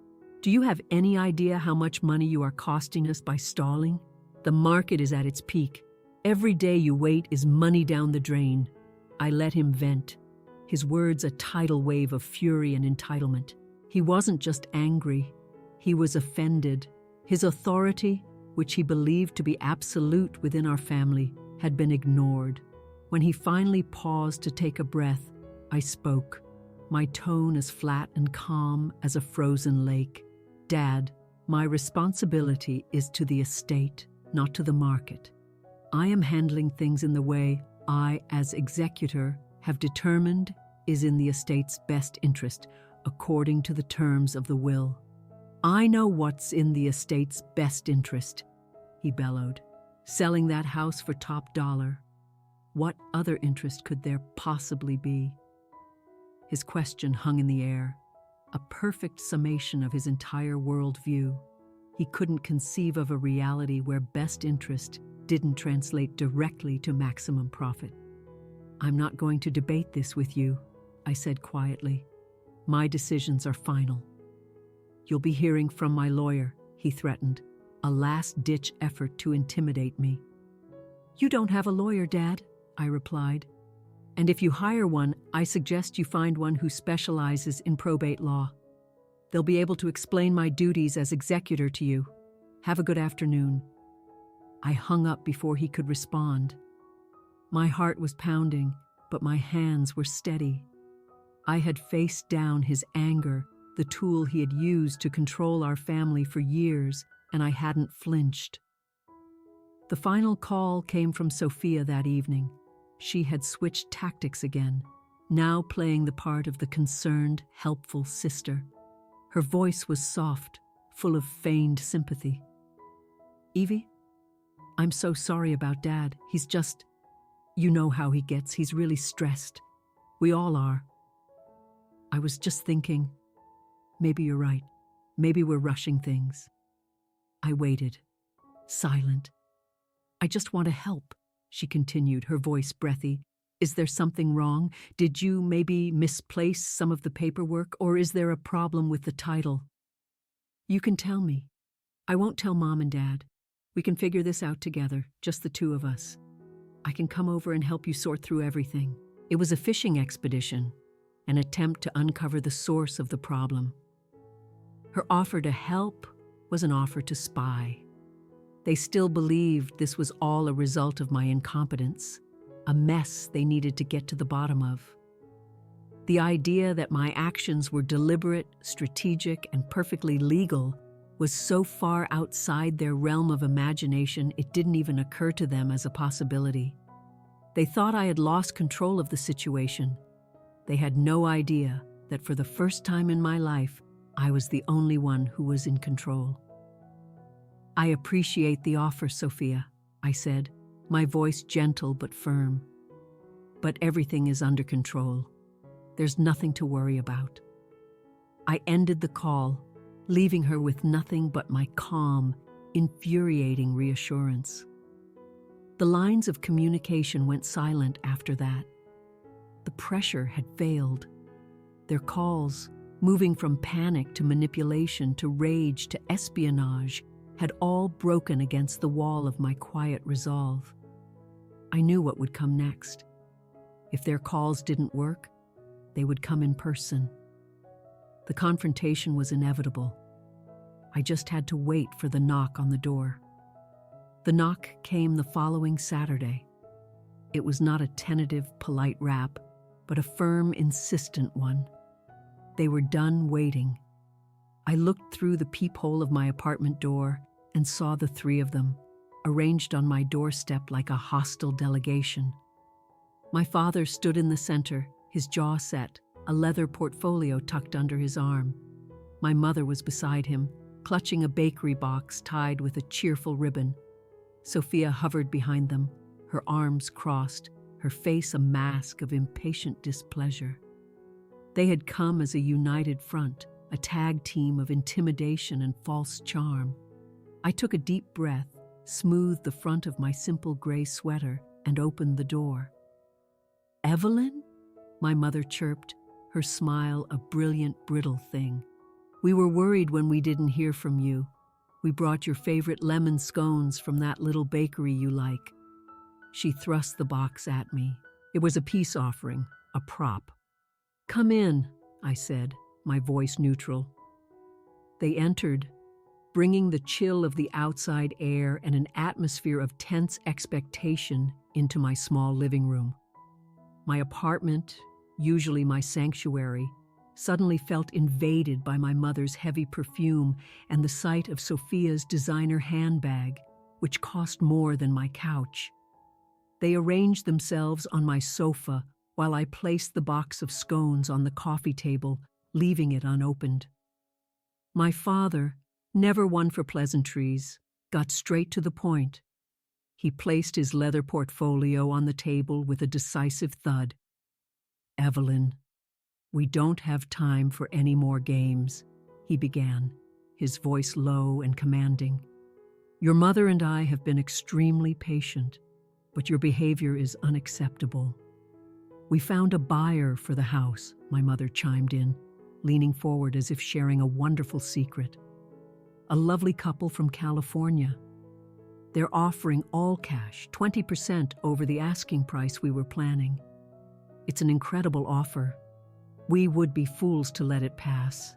Do you have any idea how much money you are costing us by stalling? The market is at its peak. Every day you wait is money down the drain." I let him vent, his words a tidal wave of fury and entitlement. He wasn't just angry, he was offended. His authority, which he believed to be absolute within our family, had been ignored. When he finally paused to take a breath, I spoke, my tone as flat and calm as a frozen lake. "Dad, my responsibility is to the estate, not to the market. I am handling things in the way I, as executor, have determined is in the estate's best interest, according to the terms of the will. I know what's in the estate's best interest," he bellowed. "Selling that house for top dollar. What other interest could there possibly be?" His question hung in the air, a perfect summation of his entire worldview. He couldn't conceive of a reality where best interest didn't translate directly to maximum profit. "I'm not going to debate this with you," I said quietly. "My decisions are final." "You'll be hearing from my lawyer," he threatened, a last-ditch effort to intimidate me. "You don't have a lawyer, Dad," I replied. "And if you hire one, I suggest you find one who specializes in probate law. They'll be able to explain my duties as executor to you. Have a good afternoon." I hung up before he could respond. My heart was pounding, but my hands were steady. I had faced down his anger, the tool he had used to control our family for years, and I hadn't flinched. The final call came from Sophia that evening. She had switched tactics again, now playing the part of the concerned, helpful sister. Her voice was soft, full of feigned sympathy. "Evie, I'm so sorry about Dad. He's just, you know how he gets. He's really stressed. We all are. I was just thinking, maybe you're right. Maybe we're rushing things." I waited, silent. "I just want to help," she continued, her voice breathy. "Is there something wrong? Did you maybe misplace some of the paperwork, or is there a problem with the title? You can tell me. I won't tell Mom and Dad. We can figure this out together, just the two of us. I can come over and help you sort through everything." It was a fishing expedition, an attempt to uncover the source of the problem. Her offer to help was an offer to spy. They still believed this was all a result of my incompetence, a mess they needed to get to the bottom of. The idea that my actions were deliberate, strategic, and perfectly legal was so far outside their realm of imagination it didn't even occur to them as a possibility. They thought I had lost control of the situation. They had no idea that for the first time in my life, I was the only one who was in control. "I appreciate the offer, Sophia," I said, my voice gentle but firm. "But everything is under control. There's nothing to worry about." I ended the call, leaving her with nothing but my calm, infuriating reassurance. The lines of communication went silent after that. The pressure had failed. Their calls, moving from panic to manipulation to rage to espionage, had all broken against the wall of my quiet resolve. I knew what would come next. If their calls didn't work, they would come in person. The confrontation was inevitable. I just had to wait for the knock on the door. The knock came the following Saturday. It was not a tentative, polite rap, but a firm, insistent one. They were done waiting. I looked through the peephole of my apartment door and saw the three of them, arranged on my doorstep like a hostile delegation. My father stood in the center, his jaw set, a leather portfolio tucked under his arm. My mother was beside him, clutching a bakery box tied with a cheerful ribbon. Sophia hovered behind them, her arms crossed, her face a mask of impatient displeasure. They had come as a united front, a tag team of intimidation and false charm. I took a deep breath, smoothed the front of my simple gray sweater, and opened the door. "Evelyn?" my mother chirped, her smile a brilliant, brittle thing. "We were worried when we didn't hear from you. We brought your favorite lemon scones from that little bakery you like." She thrust the box at me. It was a peace offering, a prop. "Come in," I said, my voice neutral. They entered, bringing the chill of the outside air and an atmosphere of tense expectation into my small living room. My apartment, usually my sanctuary, suddenly felt invaded by my mother's heavy perfume and the sight of Sophia's designer handbag, which cost more than my couch. They arranged themselves on my sofa while I placed the box of scones on the coffee table, leaving it unopened. My father, never one for pleasantries, got straight to the point. He placed his leather portfolio on the table with a decisive thud. "Evelyn, we don't have time for any more games," he began, his voice low and commanding. "Your mother and I have been extremely patient, but your behavior is unacceptable." "We found a buyer for the house," my mother chimed in, leaning forward as if sharing a wonderful secret. "A lovely couple from California. They're offering all cash, 20% over the asking price we were planning. It's an incredible offer. We would be fools to let it pass."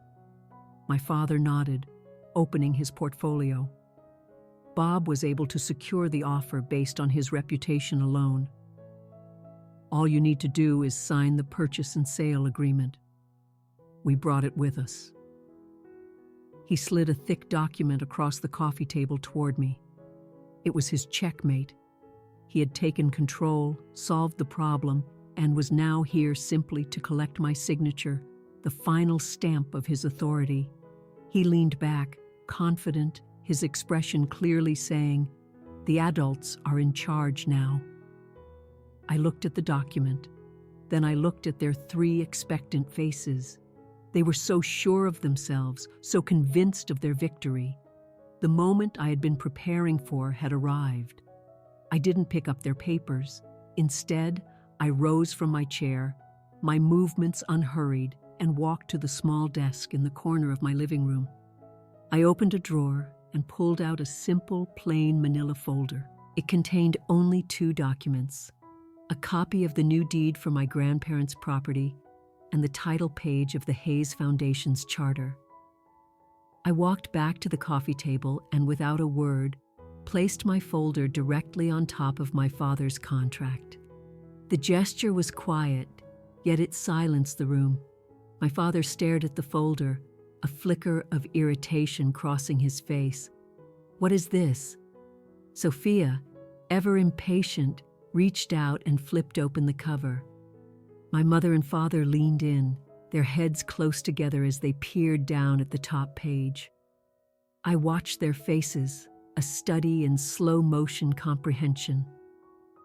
My father nodded, opening his portfolio. Bob was able to secure the offer based on his reputation alone. "All you need to do is sign the purchase and sale agreement. We brought it with us." He slid a thick document across the coffee table toward me. It was his checkmate. He had taken control, solved the problem, and was now here simply to collect my signature, the final stamp of his authority. He leaned back, confident, his expression clearly saying, "The adults are in charge now." I looked at the document. Then I looked at their 3 expectant faces. They were so sure of themselves, so convinced of their victory. The moment I had been preparing for had arrived. I didn't pick up their papers. Instead, I rose from my chair, my movements unhurried, and walked to the small desk in the corner of my living room. I opened a drawer and pulled out a simple, plain manila folder. It contained only 2 documents: a copy of the new deed for my grandparents' property and the title page of the Hayes Foundation's charter. I walked back to the coffee table and, without a word, placed my folder directly on top of my father's contract. The gesture was quiet, yet it silenced the room. My father stared at the folder, a flicker of irritation crossing his face. "What is this?" Sophia, ever impatient, reached out and flipped open the cover. My mother and father leaned in, their heads close together as they peered down at the top page. I watched their faces, a study in slow-motion comprehension.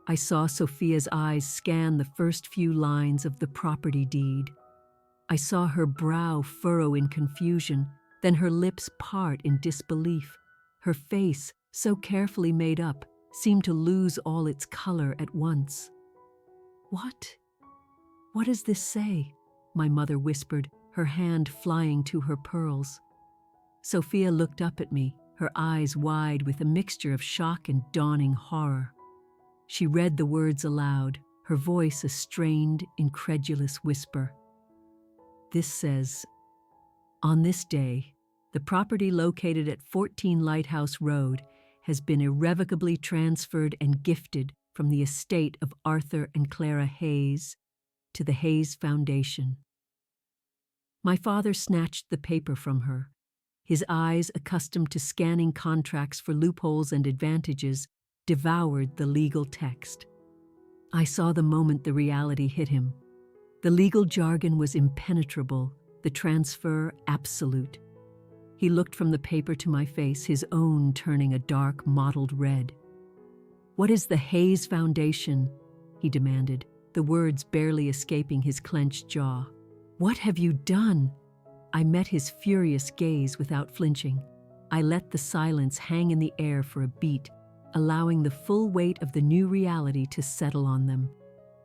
I saw Sophia's eyes scan the first few lines of the property deed. I saw her brow furrow in confusion, then her lips part in disbelief. Her face, so carefully made up, seemed to lose all its color at once. "What? What does this say?" my mother whispered, her hand flying to her pearls. Sophia looked up at me, her eyes wide with a mixture of shock and dawning horror. She read the words aloud, her voice a strained, incredulous whisper. "This says, on this day, the property located at 14 Lighthouse Road has been irrevocably transferred and gifted from the estate of Arthur and Clara Hayes to the Hayes Foundation." My father snatched the paper from her. His eyes, accustomed to scanning contracts for loopholes and advantages, devoured the legal text. I saw the moment the reality hit him. The legal jargon was impenetrable, the transfer absolute. He looked from the paper to my face, his own turning a dark mottled red. "What is the Hayes Foundation?" he demanded, the words barely escaping his clenched jaw. "What have you done?" I met his furious gaze without flinching. I let the silence hang in the air for a beat, allowing the full weight of the new reality to settle on them.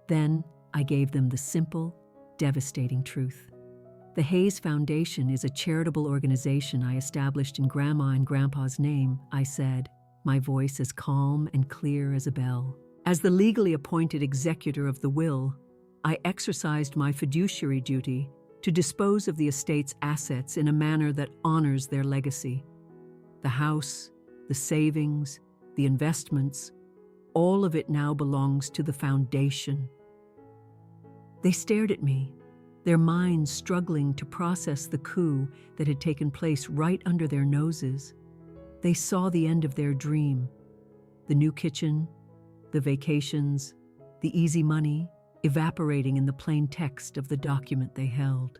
Then I gave them the simple, devastating truth. The Hayes Foundation is a charitable organization I established in Grandma and Grandpa's name, I said, my voice as calm and clear as a bell. As the legally appointed executor of the will, I exercised my fiduciary duty to dispose of the estate's assets in a manner that honors their legacy. The house, the savings, the investments, all of it now belongs to the foundation. They stared at me, their minds struggling to process the coup that had taken place right under their noses. They saw the end of their dream, the new kitchen, the vacations, the easy money, evaporating in the plain text of the document they held.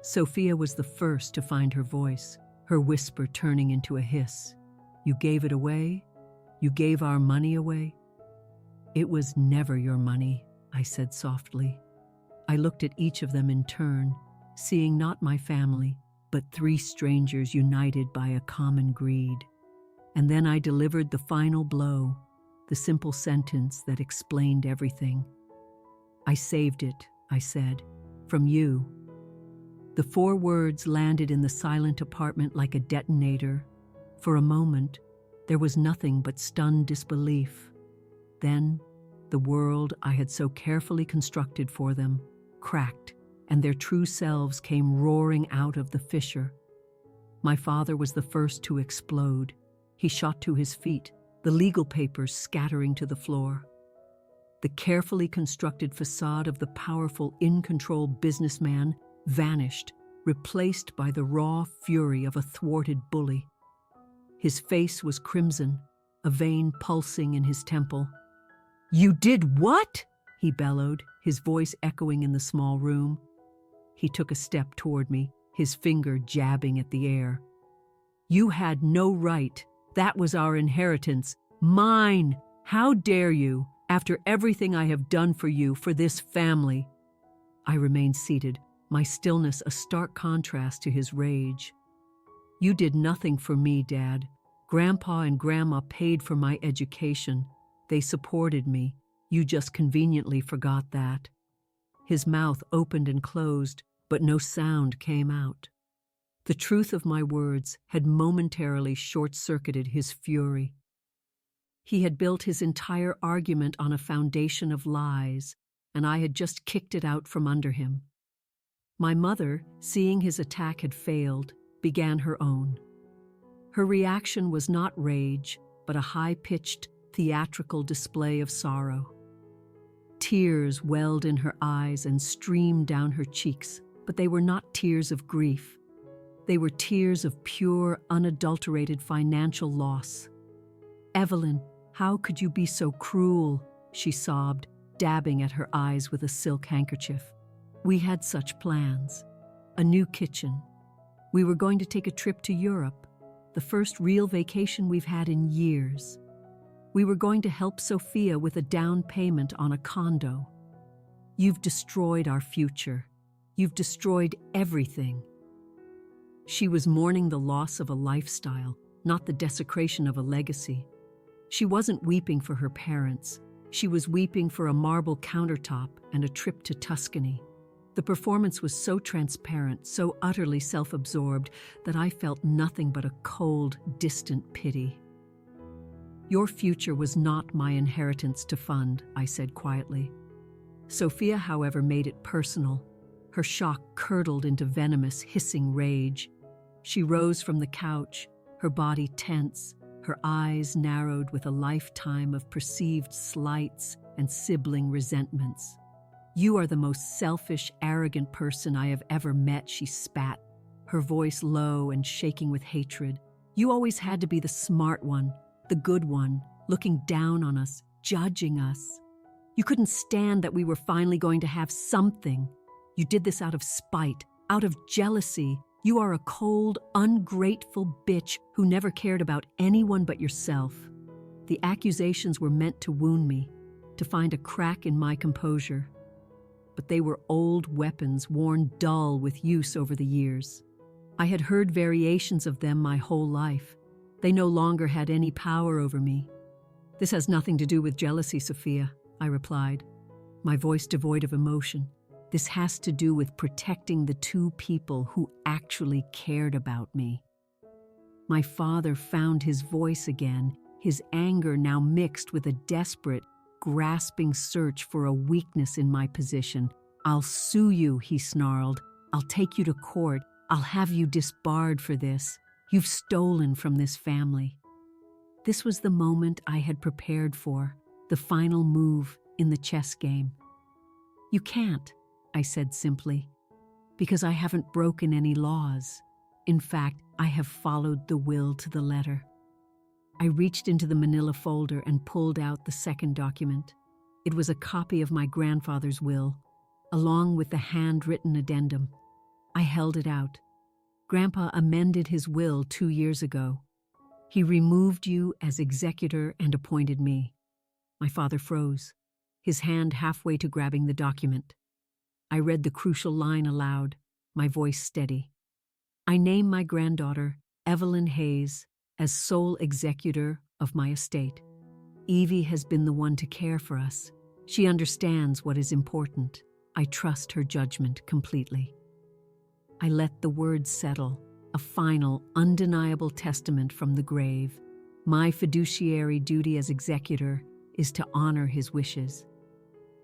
Sophia was the first to find her voice, her whisper turning into a hiss. "You gave it away? You gave our money away?" "It was never your money," I said softly. I looked at each of them in turn, seeing not my family, but 3 strangers united by a common greed. And then I delivered the final blow, the simple sentence that explained everything. "I saved it," I said, "from you." The 4 words landed in the silent apartment like a detonator. For a moment, there was nothing but stunned disbelief. Then, the world I had so carefully constructed for them cracked, and their true selves came roaring out of the fissure. My father was the first to explode. He shot to his feet, the legal papers scattering to the floor. The carefully constructed facade of the powerful, in-control businessman vanished, replaced by the raw fury of a thwarted bully. His face was crimson, a vein pulsing in his temple. "You did what?" he bellowed, his voice echoing in the small room. He took a step toward me, his finger jabbing at the air. "You had no right. That was our inheritance. Mine! How dare you, after everything I have done for you, for this family?" I remained seated, my stillness a stark contrast to his rage. "You did nothing for me, Dad. Grandpa and Grandma paid for my education. They supported me. You just conveniently forgot that." His mouth opened and closed, but no sound came out. The truth of my words had momentarily short-circuited his fury. He had built his entire argument on a foundation of lies, and I had just kicked it out from under him. My mother, seeing his attack had failed, began her own. Her reaction was not rage, but a high-pitched, theatrical display of sorrow. Tears welled in her eyes and streamed down her cheeks, but they were not tears of grief. They were tears of pure, unadulterated financial loss. "Evelyn, how could you be so cruel?" she sobbed, dabbing at her eyes with a silk handkerchief. "We had such plans. A new kitchen. We were going to take a trip to Europe, the first real vacation we've had in years. We were going to help Sophia with a down payment on a condo. You've destroyed our future. You've destroyed everything." She was mourning the loss of a lifestyle, not the desecration of a legacy. She wasn't weeping for her parents. She was weeping for a marble countertop and a trip to Tuscany. The performance was so transparent, so utterly self-absorbed, that I felt nothing but a cold, distant pity. "Your future was not my inheritance to fund," I said quietly. Sophia, however, made it personal. Her shock curdled into venomous, hissing rage. She rose from the couch, her body tense, her eyes narrowed with a lifetime of perceived slights and sibling resentments. "You are the most selfish, arrogant person I have ever met," she spat, her voice low and shaking with hatred. "You always had to be the smart one, the good one, looking down on us, judging us. You couldn't stand that we were finally going to have something. You did this out of spite, out of jealousy. You are a cold, ungrateful bitch who never cared about anyone but yourself." The accusations were meant to wound me, to find a crack in my composure. But they were old weapons worn dull with use over the years. I had heard variations of them my whole life. They no longer had any power over me. "This has nothing to do with jealousy, Sophia," I replied, my voice devoid of emotion. "This has to do with protecting the two people who actually cared about me." My father found his voice again, his anger now mixed with a desperate, grasping search for a weakness in my position. "I'll sue you," he snarled. "I'll take you to court. I'll have you disbarred for this. You've stolen from this family." This was the moment I had prepared for, the final move in the chess game. "You can't," I said simply, "because I haven't broken any laws. In fact, I have followed the will to the letter." I reached into the manila folder and pulled out the second document. It was a copy of my grandfather's will, along with the handwritten addendum. I held it out. "Grandpa amended his will 2 years ago. He removed you as executor and appointed me." My father froze, his hand halfway to grabbing the document. I read the crucial line aloud, my voice steady. "I name my granddaughter, Evelyn Hayes, as sole executor of my estate. Evie has been the one to care for us. She understands what is important. I trust her judgment completely." I let the words settle, a final, undeniable testament from the grave. My fiduciary duty as executor is to honor his wishes.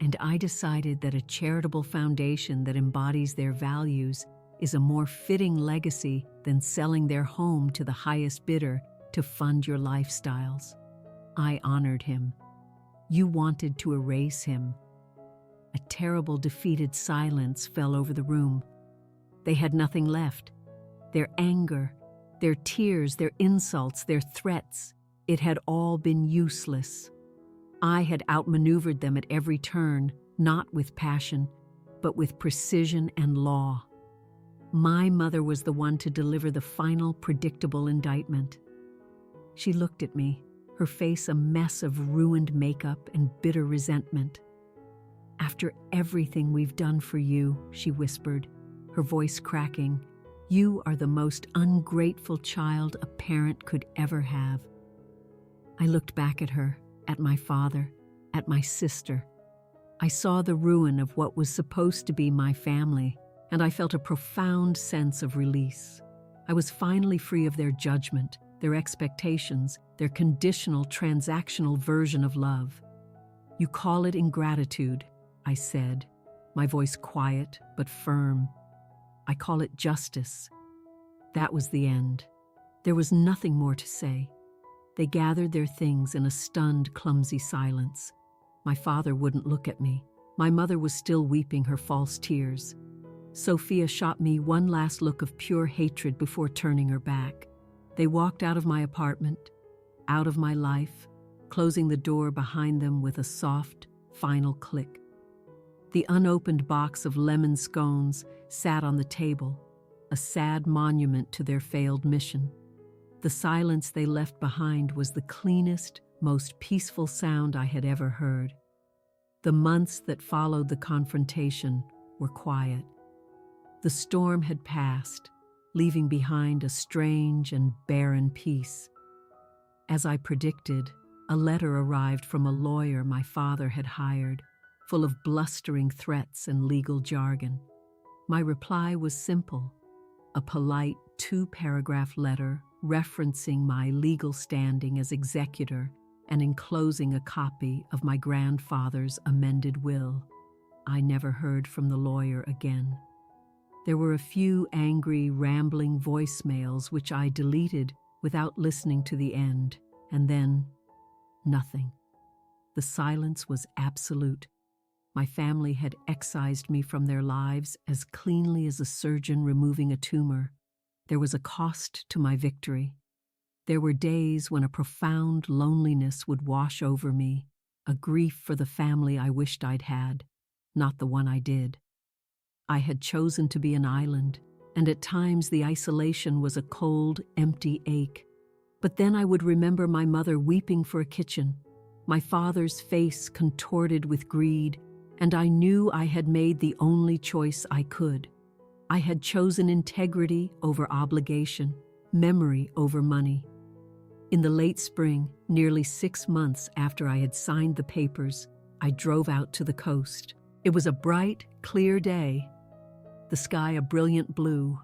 And I decided that a charitable foundation that embodies their values is a more fitting legacy than selling their home to the highest bidder to fund your lifestyles. I honored him. You wanted to erase him. A terrible, defeated silence fell over the room. They had nothing left. Their anger, their tears, their insults, their threats. It had all been useless. I had outmaneuvered them at every turn, not with passion, but with precision and law. My mother was the one to deliver the final, predictable indictment. She looked at me, her face a mess of ruined makeup and bitter resentment. "After everything we've done for you," she whispered, her voice cracking, "you are the most ungrateful child a parent could ever have." I looked back at her, at my father, at my sister. I saw the ruin of what was supposed to be my family, and I felt a profound sense of release. I was finally free of their judgment, their expectations, their conditional, transactional version of love. "You call it ingratitude," I said, my voice quiet but firm. "I call it justice." That was the end. There was nothing more to say. They gathered their things in a stunned, clumsy silence. My father wouldn't look at me. My mother was still weeping her false tears. Sophia shot me one last look of pure hatred before turning her back. They walked out of my apartment, out of my life, closing the door behind them with a soft, final click. The unopened box of lemon scones sat on the table, a sad monument to their failed mission. The silence they left behind was the cleanest, most peaceful sound I had ever heard. The months that followed the confrontation were quiet. The storm had passed, leaving behind a strange and barren peace. As I predicted, a letter arrived from a lawyer my father had hired, full of blustering threats and legal jargon. My reply was simple, a polite 2-paragraph letter referencing my legal standing as executor and enclosing a copy of my grandfather's amended will. I never heard from the lawyer again. There were a few angry, rambling voicemails which I deleted without listening to the end, and then nothing. The silence was absolute. My family had excised me from their lives as cleanly as a surgeon removing a tumor. There was a cost to my victory. There were days when a profound loneliness would wash over me, a grief for the family I wished I'd had, not the one I did. I had chosen to be an island, and at times the isolation was a cold, empty ache. But then I would remember my mother weeping for a kitchen, my father's face contorted with greed, and I knew I had made the only choice I could. I had chosen integrity over obligation, memory over money. In the late spring, nearly 6 months after I had signed the papers, I drove out to the coast. It was a bright, clear day, the sky a brilliant blue,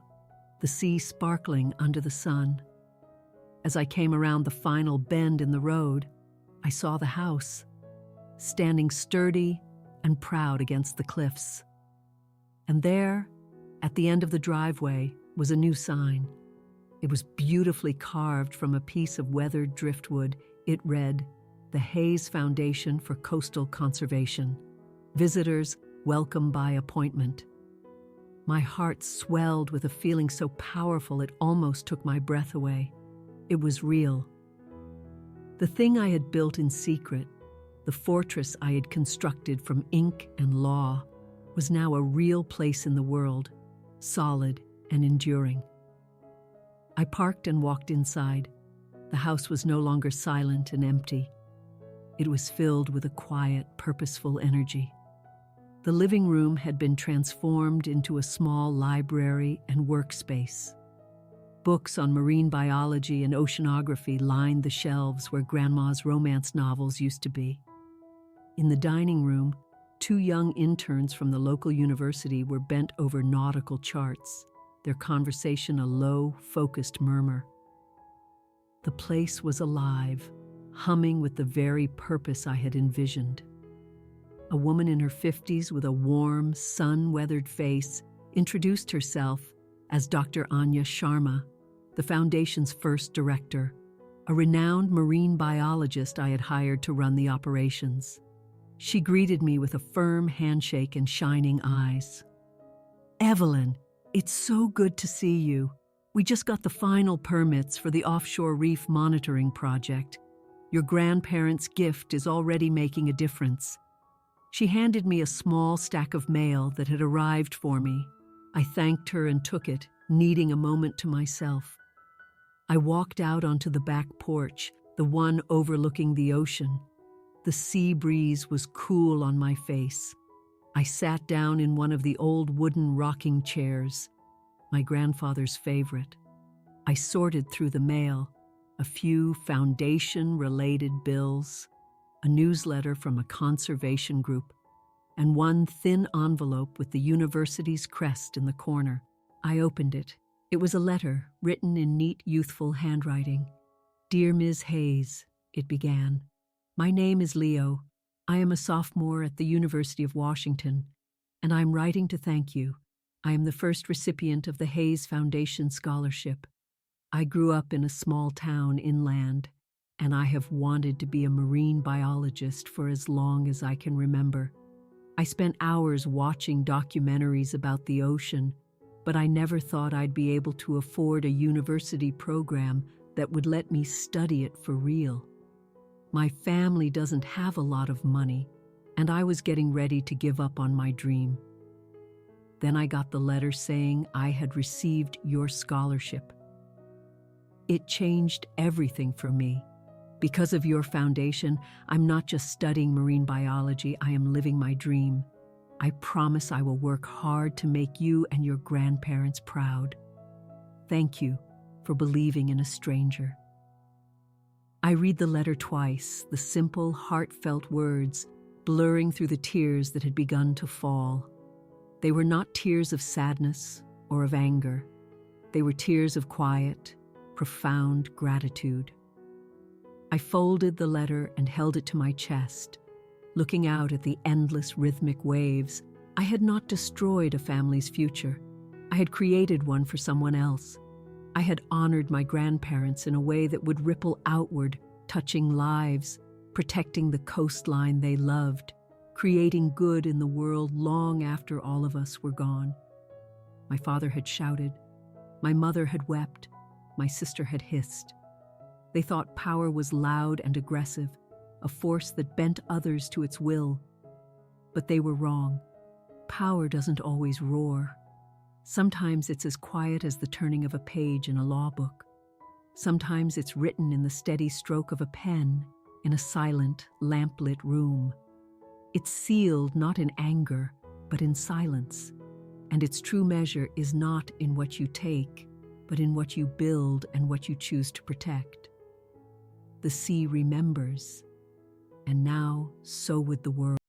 the sea sparkling under the sun. As I came around the final bend in the road, I saw the house, standing sturdy and proud against the cliffs. And there, at the end of the driveway, was a new sign. It was beautifully carved from a piece of weathered driftwood. It read, "The Hayes Foundation for Coastal Conservation. Visitors welcome by appointment." My heart swelled with a feeling so powerful it almost took my breath away. It was real. The thing I had built in secret, the fortress I had constructed from ink and law, was now a real place in the world, solid and enduring. I parked and walked inside. The house was no longer silent and empty. It was filled with a quiet, purposeful energy. The living room had been transformed into a small library and workspace. Books on marine biology and oceanography lined the shelves where Grandma's romance novels used to be. In the dining room, 2 young interns from the local university were bent over nautical charts, their conversation a low, focused murmur. The place was alive, humming with the very purpose I had envisioned. A woman in her 50s with a warm, sun-weathered face introduced herself as Dr. Anya Sharma, the foundation's first director, a renowned marine biologist I had hired to run the operations. She greeted me with a firm handshake and shining eyes. "Evelyn, it's so good to see you. We just got the final permits for the offshore reef monitoring project. Your grandparents' gift is already making a difference." She handed me a small stack of mail that had arrived for me. I thanked her and took it, needing a moment to myself. I walked out onto the back porch, the one overlooking the ocean. The sea breeze was cool on my face. I sat down in one of the old wooden rocking chairs, my grandfather's favorite. I sorted through the mail, a few foundation-related bills, a newsletter from a conservation group, and one thin envelope with the university's crest in the corner. I opened it. It was a letter written in neat, youthful handwriting. "Dear Ms. Hayes," it began. "My name is Leo. I am a sophomore at the University of Washington, and I am writing to thank you. I am the first recipient of the Hayes Foundation Scholarship. I grew up in a small town inland, and I have wanted to be a marine biologist for as long as I can remember. I spent hours watching documentaries about the ocean, but I never thought I'd be able to afford a university program that would let me study it for real. My family doesn't have a lot of money, and I was getting ready to give up on my dream. Then I got the letter saying I had received your scholarship. It changed everything for me. Because of your foundation, I'm not just studying marine biology, I am living my dream. I promise I will work hard to make you and your grandparents proud. Thank you for believing in a stranger." I read the letter twice, the simple, heartfelt words blurring through the tears that had begun to fall. They were not tears of sadness or of anger. They were tears of quiet, profound gratitude. I folded the letter and held it to my chest, looking out at the endless rhythmic waves. I had not destroyed a family's future. I had created one for someone else. I had honored my grandparents in a way that would ripple outward, touching lives, protecting the coastline they loved, creating good in the world long after all of us were gone. My father had shouted. My mother had wept. My sister had hissed. They thought power was loud and aggressive, a force that bent others to its will. But they were wrong. Power doesn't always roar. Sometimes it's as quiet as the turning of a page in a law book. Sometimes it's written in the steady stroke of a pen in a silent, lamplit room. It's sealed not in anger, but in silence. And its true measure is not in what you take, but in what you build and what you choose to protect. The sea remembers, and now so would the world.